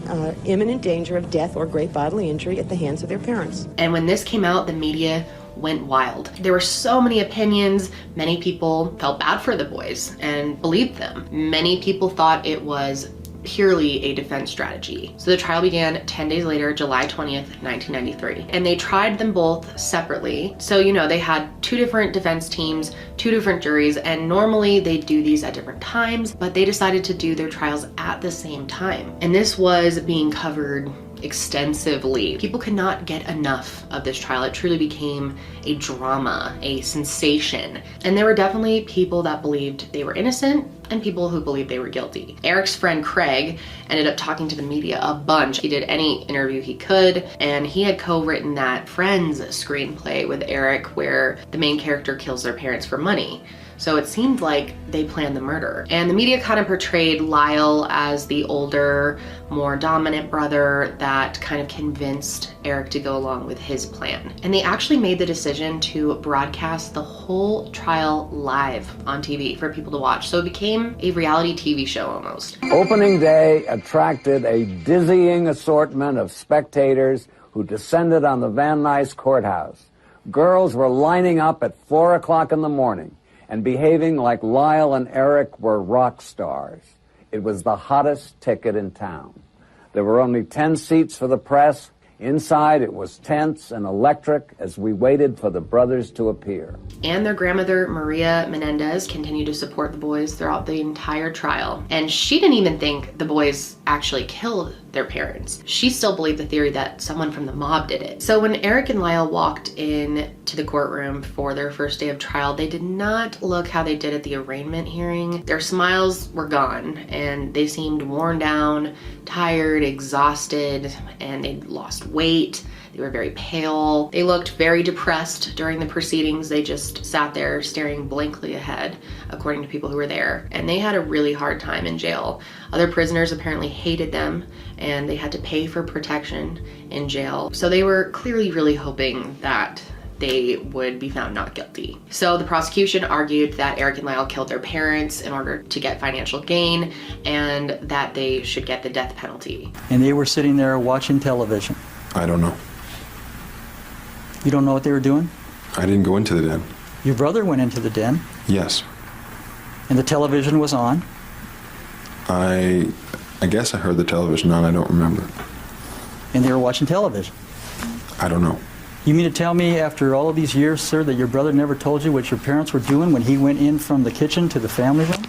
imminent danger of death or great bodily injury at the hands of their parents. And when this came out, the media went wild. There were so many opinions. Many people felt bad for the boys and believed them. Many people thought it was purely a defense strategy. So the trial began 10 days later, July 20th, 1993. And they tried them both separately. So, you know, they had 2 different defense teams, 2 different juries, and normally they do these at different times, but they decided to do their trials at the same time. And this was being covered extensively. People could not get enough of this trial. It truly became a drama, a sensation. And there were definitely people that believed they were innocent and people who believed they were guilty. Eric's friend Craig ended up talking to the media a bunch. He did any interview he could, and he had co-written that Friends screenplay with Eric where the main character kills their parents for money. So it seemed like they planned the murder. And the media kind of portrayed Lyle as the older, more dominant brother that kind of convinced Eric to go along with his plan. And they actually made the decision to broadcast the whole trial live on TV for people to watch. So it became a reality TV show almost. Opening day attracted a dizzying assortment of spectators who descended on the Van Nuys courthouse. Girls were lining up at 4 o'clock in the morning and behaving like Lyle and Eric were rock stars. It was the hottest ticket in town. There were only 10 seats for the press. Inside, it was tense and electric as we waited for the brothers to appear. And their grandmother, Maria Menendez, continued to support the boys throughout the entire trial. And she didn't even think the boys actually killed their parents. She still believed the theory that someone from the mob did it. So when Eric and Lyle walked in to the courtroom for their first day of trial, they did not look how they did at the arraignment hearing. Their smiles were gone and they seemed worn down, tired, exhausted, and they'd lost weight. They were very pale. They looked very depressed during the proceedings. They just sat there staring blankly ahead, according to people who were there. And they had a really hard time in jail. Other prisoners apparently hated them and they had to pay for protection in jail. So they were clearly really hoping that they would be found not guilty. So the prosecution argued that Eric and Lyle killed their parents in order to get financial gain and that they should get the death penalty. And they were sitting there watching television. I don't know. You don't know what they were doing? I didn't go into the den. Your brother went into the den. Yes. And the television was on. I guess I heard the television on. I don't remember. And they were watching television. I don't know. You mean to tell me after all of these years, sir, that your brother never told you what your parents were doing when he went in from the kitchen to the family room?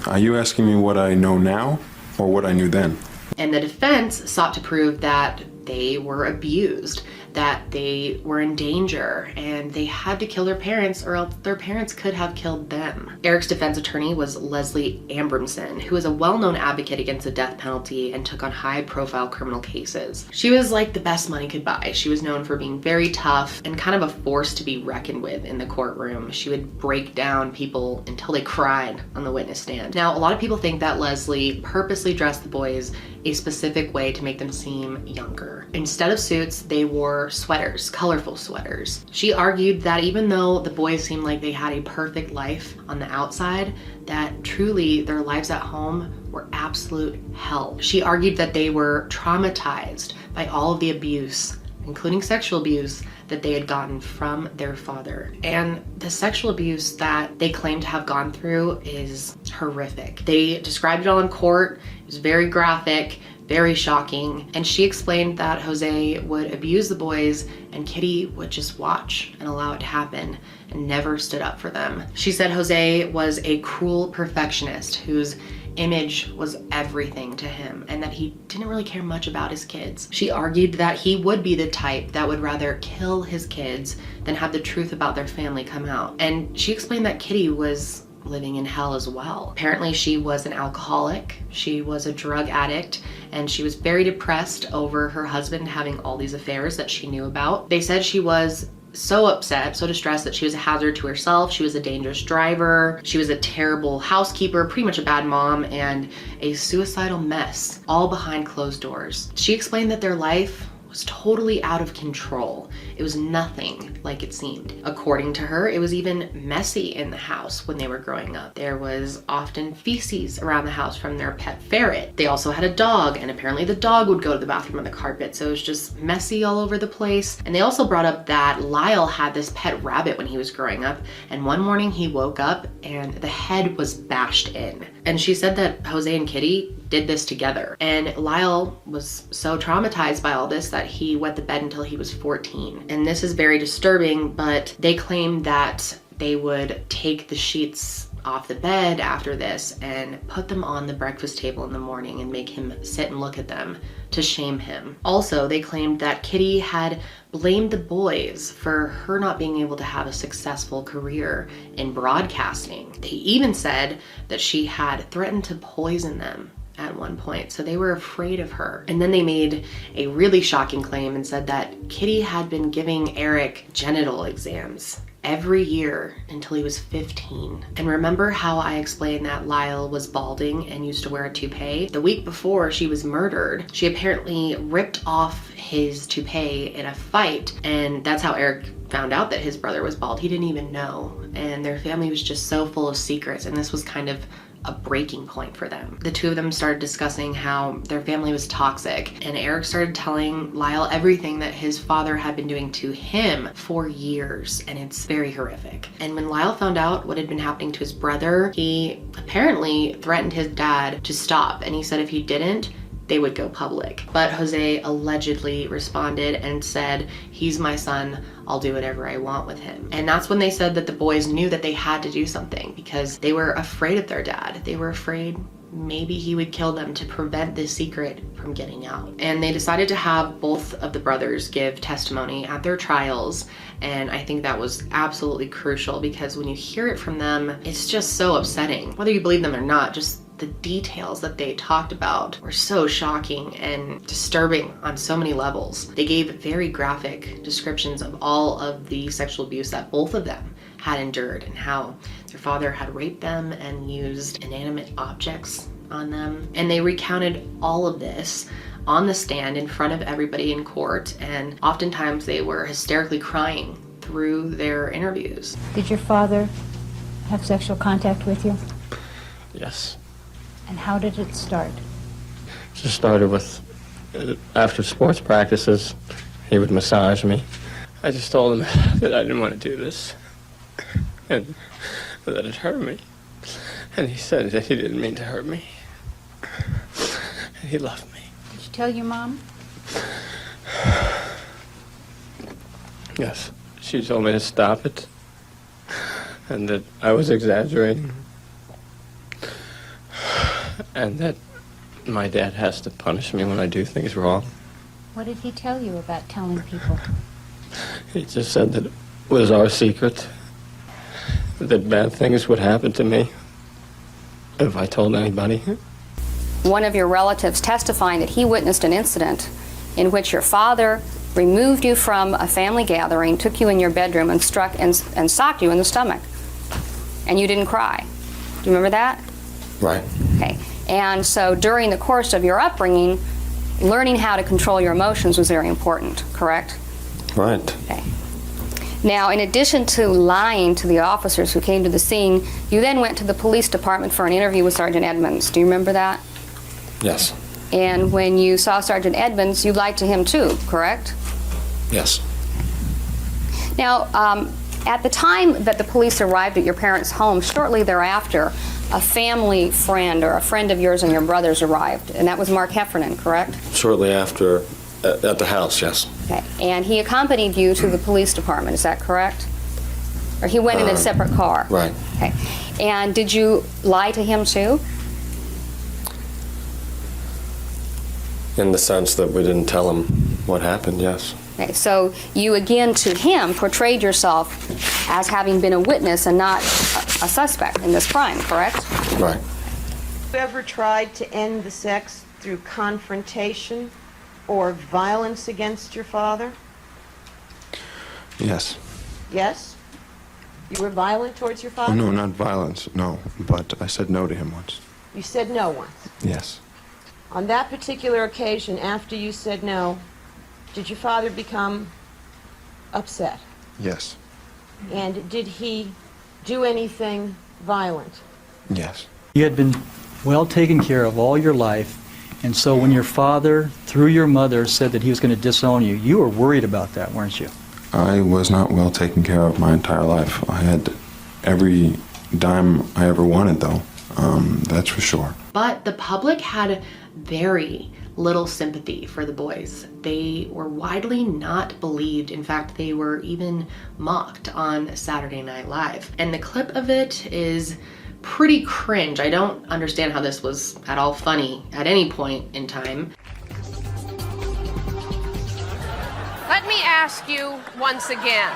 Are you asking me what I know now or what I knew then? And the defense sought to prove that they were abused, that they were in danger, and they had to kill their parents or else their parents could have killed them. Eric's defense attorney was Leslie Abramson, who is a well-known advocate against the death penalty and took on high-profile criminal cases. She was like the best money could buy. She was known for being very tough and kind of a force to be reckoned with in the courtroom. She would break down people until they cried on the witness stand. Now, a lot of people think that Leslie purposely dressed the boys a specific way to make them seem younger. Instead of suits, they wore sweaters, colorful sweaters. She argued that even though the boys seemed like they had a perfect life on the outside, that truly their lives at home were absolute hell. She argued that they were traumatized by all of the abuse, including sexual abuse, that they had gotten from their father. And the sexual abuse that they claim to have gone through is horrific. They described it all in court. It was very graphic, very shocking. And she explained that Jose would abuse the boys and Kitty would just watch and allow it to happen and never stood up for them. She said Jose was a cruel perfectionist whose image was everything to him and that he didn't really care much about his kids. She argued that he would be the type that would rather kill his kids than have the truth about their family come out. And she explained that Kitty was living in hell as well. Apparently she was an alcoholic, she was a drug addict, and she was very depressed over her husband having all these affairs that she knew about. They said she was so upset, so distressed that she was a hazard to herself. She was a dangerous driver. She was a terrible housekeeper, pretty much a bad mom, and a suicidal mess, all behind closed doors. She explained that their life was totally out of control. It was nothing like it seemed. According to her, it was even messy in the house when they were growing up. There was often feces around the house from their pet ferret. They also had a dog, and apparently the dog would go to the bathroom on the carpet, so it was just messy all over the place. And they also brought up that Lyle had this pet rabbit when he was growing up, and one morning he woke up and the head was bashed in. And she said that Jose and Kitty did this together. And Lyle was so traumatized by all this that he wet the bed until he was 14. And this is very disturbing, but they claimed that they would take the sheets off the bed after this and put them on the breakfast table in the morning and make him sit and look at them to shame him. Also, they claimed that Kitty had blamed the boys for her not being able to have a successful career in broadcasting. They even said that she had threatened to poison them at one point, so they were afraid of her. And then they made a really shocking claim and said that Kitty had been giving Eric genital exams every year until he was 15. And remember how I explained that Lyle was balding and used to wear a toupee? The week before she was murdered, she apparently ripped off his toupee in a fight, and that's how Eric found out that his brother was bald. He didn't even know, and their family was just so full of secrets, and this was kind of a breaking point for them. The two of them started discussing how their family was toxic, and Eric started telling Lyle everything that his father had been doing to him for years, and it's very horrific. And when Lyle found out what had been happening to his brother, he apparently threatened his dad to stop, and he said if he didn't, they would go public. But Jose allegedly responded and said, "He's my son, I'll do whatever I want with him." And that's when they said that the boys knew that they had to do something because they were afraid of their dad. They were afraid maybe he would kill them to prevent this secret from getting out. And they decided to have both of the brothers give testimony at their trials. And I think that was absolutely crucial because when you hear it from them, it's just so upsetting. Whether you believe them or not, just the details that they talked about were so shocking and disturbing on so many levels. They gave very graphic descriptions of all of the sexual abuse that both of them had endured and how their father had raped them and used inanimate objects on them. And they recounted all of this on the stand in front of everybody in court, and oftentimes they were hysterically crying through their interviews. Did your father have sexual contact with you? Yes. And how did it start? It just started with, after sports practices, he would massage me. I just told him that I didn't want to do this, and that it hurt me. And he said that he didn't mean to hurt me, and he loved me. Did you tell your mom? Yes. She told me to stop it, and that I was exaggerating, and that my dad has to punish me when I do things wrong. What did he tell you about telling people? He just said that it was our secret, that bad things would happen to me if I told anybody. One of your relatives testifying that he witnessed an incident in which your father removed you from a family gathering, took you in your bedroom, and struck and socked you in the stomach. And you didn't cry. Do you remember that? Right. Okay. And so during the course of your upbringing, learning how to control your emotions was very important, correct? Right. Okay. Now, in addition to lying to the officers who came to the scene, you then went to the police department for an interview with Sergeant Edmonds. Do you remember that? Yes. And when you saw Sergeant Edmonds, you lied to him too, correct? Yes. Now, at the time that the police arrived at your parents' home, shortly thereafter, a family friend or a friend of yours and your brother's arrived, and that was Mark Heffernan, correct? Shortly after, at the house, yes. Okay. And he accompanied you to the police department, is that correct? Or he went in a separate car? Right. Okay. And did you lie to him too? In the sense that we didn't tell him what happened, yes. Okay, so you again to him portrayed yourself as having been a witness and not a suspect in this crime, correct? Right. Have you ever tried to end the sex through confrontation or violence against your father? Yes. Yes? You were violent towards your father? Oh, no, not violence, no. But I said no to him once. You said no once. Yes. On that particular occasion, after you said no, did your father become upset? Yes. And did he do anything violent? Yes. You had been well taken care of all your life, and so when your father, through your mother, said that he was going to disown you, you were worried about that, weren't you? I was not well taken care of my entire life. I had every dime I ever wanted, though. That's for sure. But the public had very little sympathy for the boys. They were widely not believed. In fact, they were even mocked on Saturday Night Live. And the clip of it is pretty cringe. I don't understand how this was at all funny at any point in time. Let me ask you once again.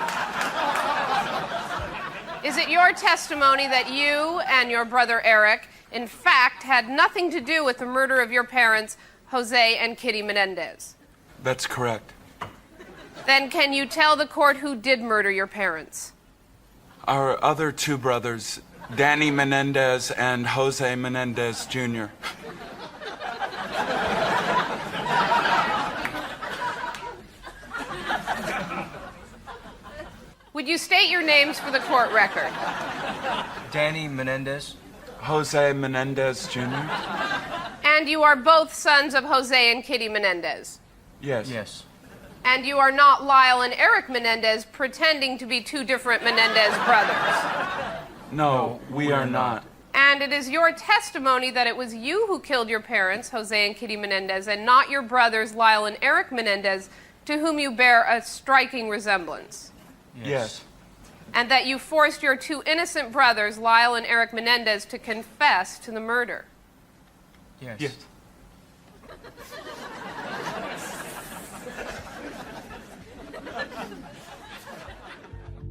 Is it your testimony that you and your brother Eric, in fact, had nothing to do with the murder of your parents, Jose and Kitty Menendez? That's correct. Then can you tell the court who did murder your parents? Our other two brothers, Danny Menendez and Jose Menendez Jr. Would you state your names for the court record? Danny Menendez. Jose Menendez Jr. And you are both sons of Jose and Kitty Menendez? Yes. Yes. And you are not Lyle and Eric Menendez pretending to be two different Menendez brothers? No, we are not. And it is your testimony that it was you who killed your parents, Jose and Kitty Menendez, and not your brothers, Lyle and Eric Menendez, to whom you bear a striking resemblance? Yes. And that you forced your two innocent brothers, Lyle and Eric Menendez, to confess to the murder? Yes. Yes.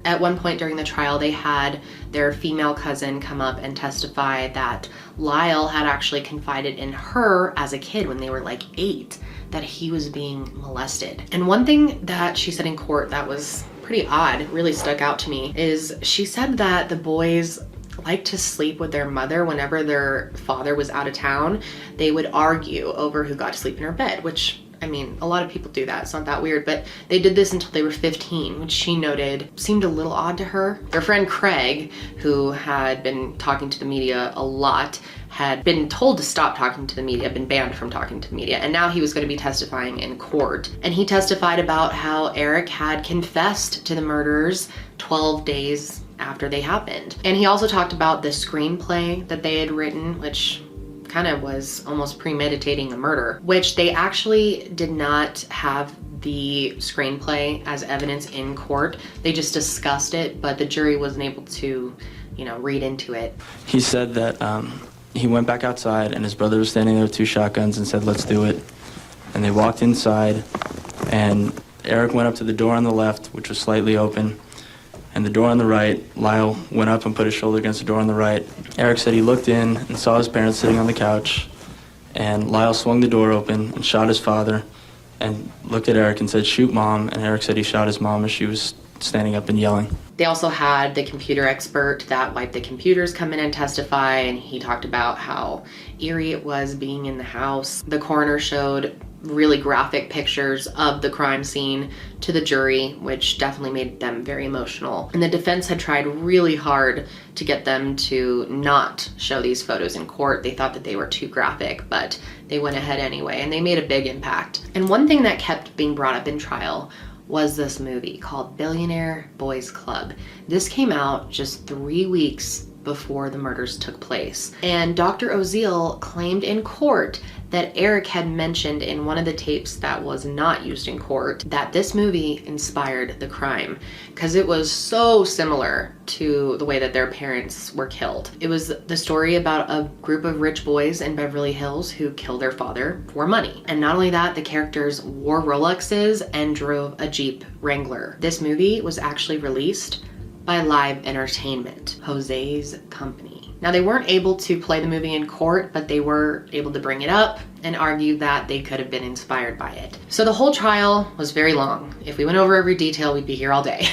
At one point during the trial, they had their female cousin come up and testify that Lyle had actually confided in her as a kid when they were like 8 that he was being molested. And one thing that she said in court that was pretty odd, really stuck out to me, is she said that the boys liked to sleep with their mother whenever their father was out of town. They would argue over who got to sleep in her bed, which, I mean, a lot of people do that. It's not that weird, but they did this until they were 15, which she noted seemed a little odd to her. Their friend Craig, who had been talking to the media a lot, had been told to stop talking to the media, been banned from talking to the media, and now he was going to be testifying in court. And he testified about how Eric had confessed to the murders 12 days after they happened. And he also talked about the screenplay that they had written, which kind of was almost premeditating a murder, which they actually did not have the screenplay as evidence in court. They just discussed it, but the jury wasn't able to, read into it. He said that he went back outside and his brother was standing there with 2 shotguns and said, "Let's do it." And they walked inside and Eric went up to the door on the left, which was slightly open, and the door on the right, Lyle went up and put his shoulder against the door on the right. Eric said he looked in and saw his parents sitting on the couch, and Lyle swung the door open and shot his father and looked at Eric and said, "Shoot, Mom," and Eric said he shot his mom as she was standing up and yelling. They also had the computer expert that wiped the computers come in and testify, and he talked about how eerie it was being in the house. The coroner showed really graphic pictures of the crime scene to the jury, which definitely made them very emotional. And the defense had tried really hard to get them to not show these photos in court. They thought that they were too graphic, but they went ahead anyway, and they made a big impact. And one thing that kept being brought up in trial was this movie called Billionaire Boys Club. This came out just 3 weeks before the murders took place. And Dr. Oziel claimed in court that Eric had mentioned in one of the tapes that was not used in court that this movie inspired the crime because it was so similar to the way that their parents were killed. It was the story about a group of rich boys in Beverly Hills who killed their father for money. And not only that, the characters wore Rolexes and drove a Jeep Wrangler. This movie was actually released by Live Entertainment, Jose's company. Now, they weren't able to play the movie in court, but they were able to bring it up and argue that they could have been inspired by it. So the whole trial was very long. If we went over every detail, we'd be here all day.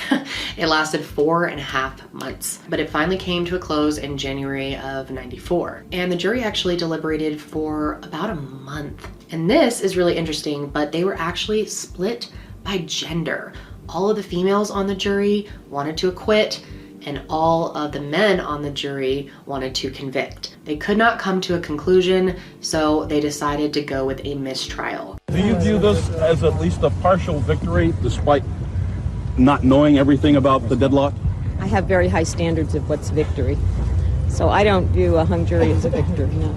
It lasted 4.5 months, but it finally came to a close in January of '94. And the jury actually deliberated for about a month. And this is really interesting, but they were actually split by gender. All of the females on the jury wanted to acquit, and all of the men on the jury wanted to convict. They could not come to a conclusion, so they decided to go with a mistrial. Do you view this as at least a partial victory, despite not knowing everything about the deadlock? I have very high standards of what's victory, so I don't view a hung jury as a victory, no.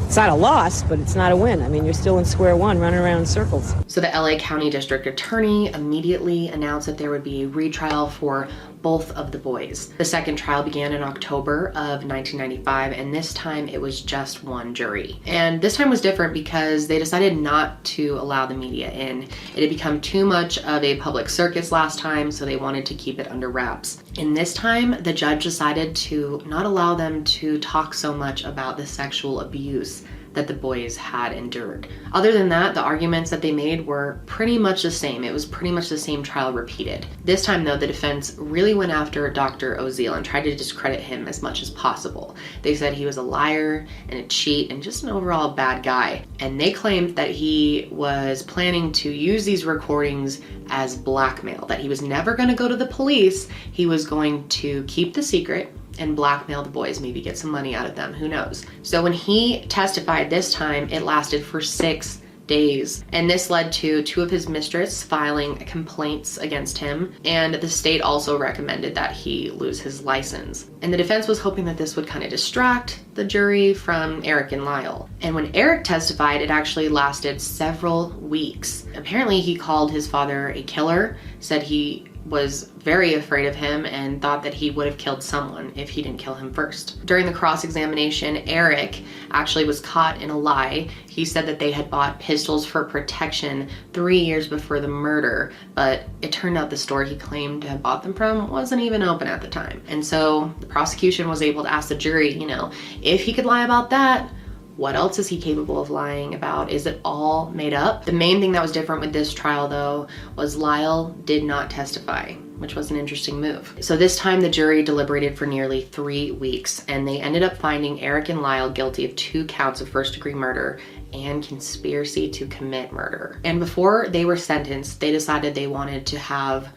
It's not a loss, but it's not a win. I mean, you're still in square one, running around in circles. So the LA County District Attorney immediately announced that there would be a retrial for both of the boys. The second trial began in October of 1995, and this time it was just one jury. And this time was different because they decided not to allow the media in. It had become too much of a public circus last time, so they wanted to keep it under wraps. And this time, the judge decided to not allow them to talk so much about the sexual abuse that the boys had endured. Other than that, the arguments that they made were pretty much the same. It was pretty much the same trial repeated. This time though, the defense really went after Dr. Oziel and tried to discredit him as much as possible. They said he was a liar and a cheat and just an overall bad guy. And they claimed that he was planning to use these recordings as blackmail, that he was never gonna go to the police. He was going to keep the secret and blackmail the boys, maybe get some money out of them, who knows. So when he testified this time, it lasted for 6 days. And this led to 2 of his mistresses filing complaints against him. And the state also recommended that he lose his license. And the defense was hoping that this would kind of distract the jury from Eric and Lyle. And when Eric testified, it actually lasted several weeks. Apparently he called his father a killer, said he was very afraid of him and thought that he would have killed someone if he didn't kill him first. During the cross-examination, Eric actually was caught in a lie. He said that they had bought pistols for protection 3 years before the murder, but it turned out the store he claimed to have bought them from wasn't even open at the time. And so the prosecution was able to ask the jury, you know, if he could lie about that, what else is he capable of lying about? Is it all made up? The main thing that was different with this trial though was Lyle did not testify, which was an interesting move. So this time the jury deliberated for nearly 3 weeks and they ended up finding Eric and Lyle guilty of 2 counts of first-degree murder and conspiracy to commit murder. And before they were sentenced, they decided they wanted to have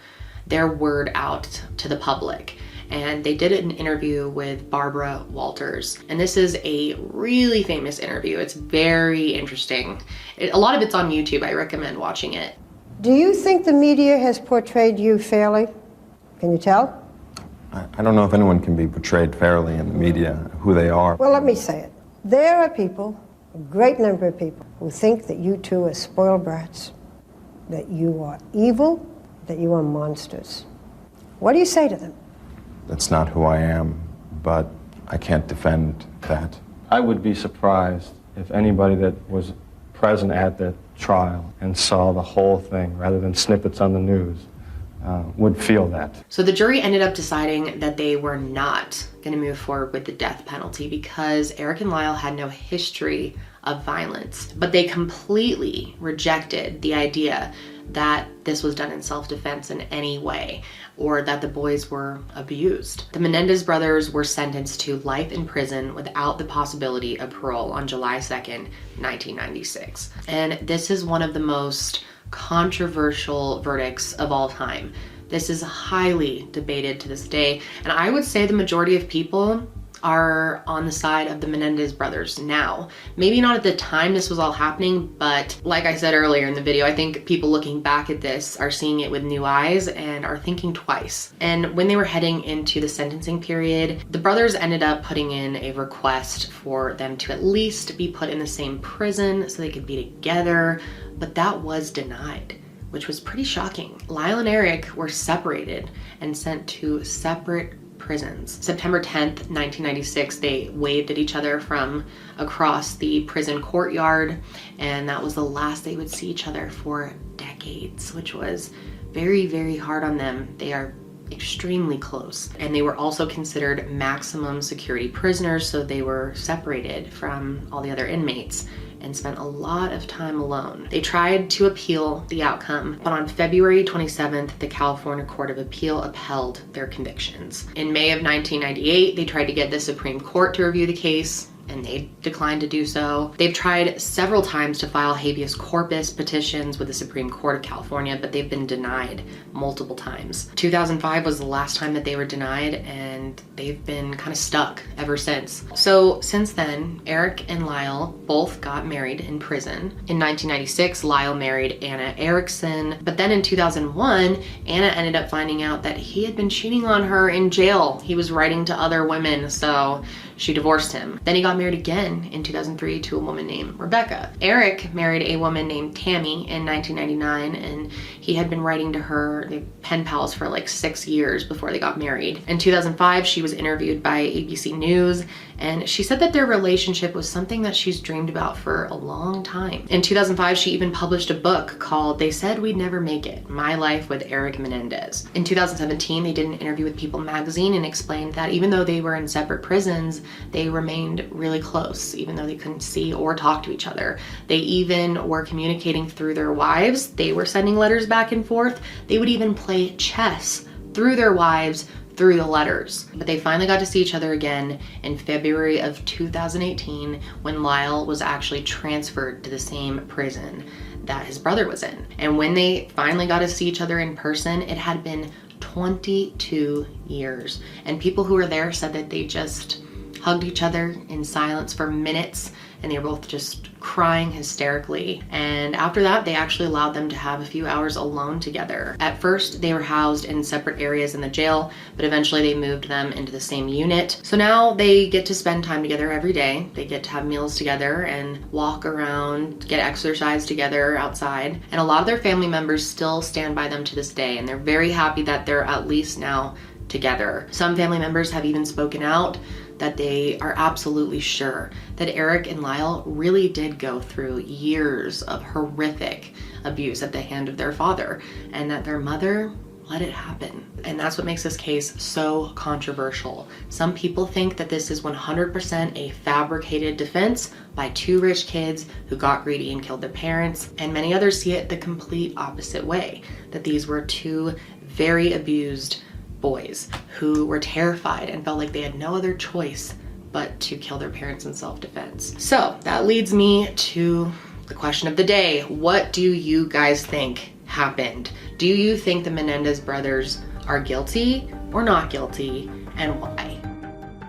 their word out to the public. And they did an interview with Barbara Walters. And this is a really famous interview. It's very interesting. A lot of it's on YouTube. I recommend watching it. Do you think the media has portrayed you fairly? Can you tell? I don't know if anyone can be portrayed fairly in the media, who they are. Well, let me say it. There are people, a great number of people, who think that you two are spoiled brats, that you are evil, that you are monsters. What do you say to them? That's not who I am, but I can't defend that. I would be surprised if anybody that was present at that trial and saw the whole thing rather than snippets on the news would feel that. So the jury ended up deciding that they were not going to move forward with the death penalty because Eric and Lyle had no history of violence, but they completely rejected the idea that this was done in self-defense in any way or that the boys were abused. The Menendez brothers were sentenced to life in prison without the possibility of parole on July 2nd, 1996. And this is one of the most controversial verdicts of all time. This is highly debated to this day, and I would say the majority of people are on the side of the Menendez brothers now. Maybe not at the time this was all happening, but like I said earlier in the video, I think people looking back at this are seeing it with new eyes and are thinking twice. And when they were heading into the sentencing period, the brothers ended up putting in a request for them to at least be put in the same prison so they could be together, but that was denied, which was pretty shocking. Lyle and Eric were separated and sent to separate prisons. September 10th, 1996, they waved at each other from across the prison courtyard, and that was the last they would see each other for decades, which was very, very hard on them. They are extremely close, and they were also considered maximum security prisoners, so they were separated from all the other inmates and spent a lot of time alone. They tried to appeal the outcome, but on February 27th, the California Court of Appeal upheld their convictions. In May of 1998, they tried to get the Supreme Court to review the case, and they declined to do so. They've tried several times to file habeas corpus petitions with the Supreme Court of California, but they've been denied multiple times. 2005 was the last time that they were denied, and they've been kind of stuck ever since. So since then, Eric and Lyle both got married in prison. In 1996, Lyle married Anna Erickson, but then in 2001, Anna ended up finding out that he had been cheating on her in jail. He was writing to other women, so she divorced him. Then he got married again in 2003 to a woman named Rebecca. Eric married a woman named Tammy in 1999, and he had been writing to her, they pen pals, for like 6 years before they got married. In 2005, she was interviewed by ABC News, and she said that their relationship was something that she's dreamed about for a long time. In 2005, she even published a book called They Said We'd Never Make It, My Life with Eric Menendez. In 2017, they did an interview with People magazine and explained that even though they were in separate prisons, they remained really close, even though they couldn't see or talk to each other. They even were communicating through their wives. They were sending letters back and forth. They would even play chess through their wives, through the letters. But they finally got to see each other again in February of 2018 when Lyle was actually transferred to the same prison that his brother was in. And when they finally got to see each other in person, it had been 22 years. And people who were there said that they just hugged each other in silence for minutes, and they were both just crying hysterically. And after that, they actually allowed them to have a few hours alone together. At first, they were housed in separate areas in the jail, but eventually they moved them into the same unit. So now they get to spend time together every day. They get to have meals together and walk around, get exercise together outside. And a lot of their family members still stand by them to this day, and they're very happy that they're at least now together. Some family members have even spoken out that they are absolutely sure that Eric and Lyle really did go through years of horrific abuse at the hand of their father, and that their mother let it happen. And that's what makes this case so controversial. Some people think that this is 100% a fabricated defense by two rich kids who got greedy and killed their parents, and many others see it the complete opposite way, that these were two very abused boys who were terrified and felt like they had no other choice but to kill their parents in self-defense. So that leads me to the question of the day. What do you guys think happened? Do you think the Menendez brothers are guilty or not guilty, and why?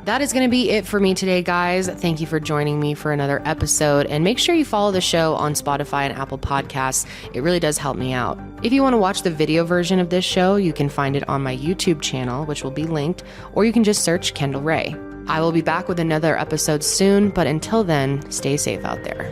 That is going to be it for me today, guys. Thank you for joining me for another episode, and make sure you follow the show on Spotify and Apple Podcasts. It really does help me out. If you want to watch the video version of this show, you can find it on my YouTube channel, which will be linked, or you can just search Kendall Ray. I will be back with another episode soon, but until then, stay safe out there.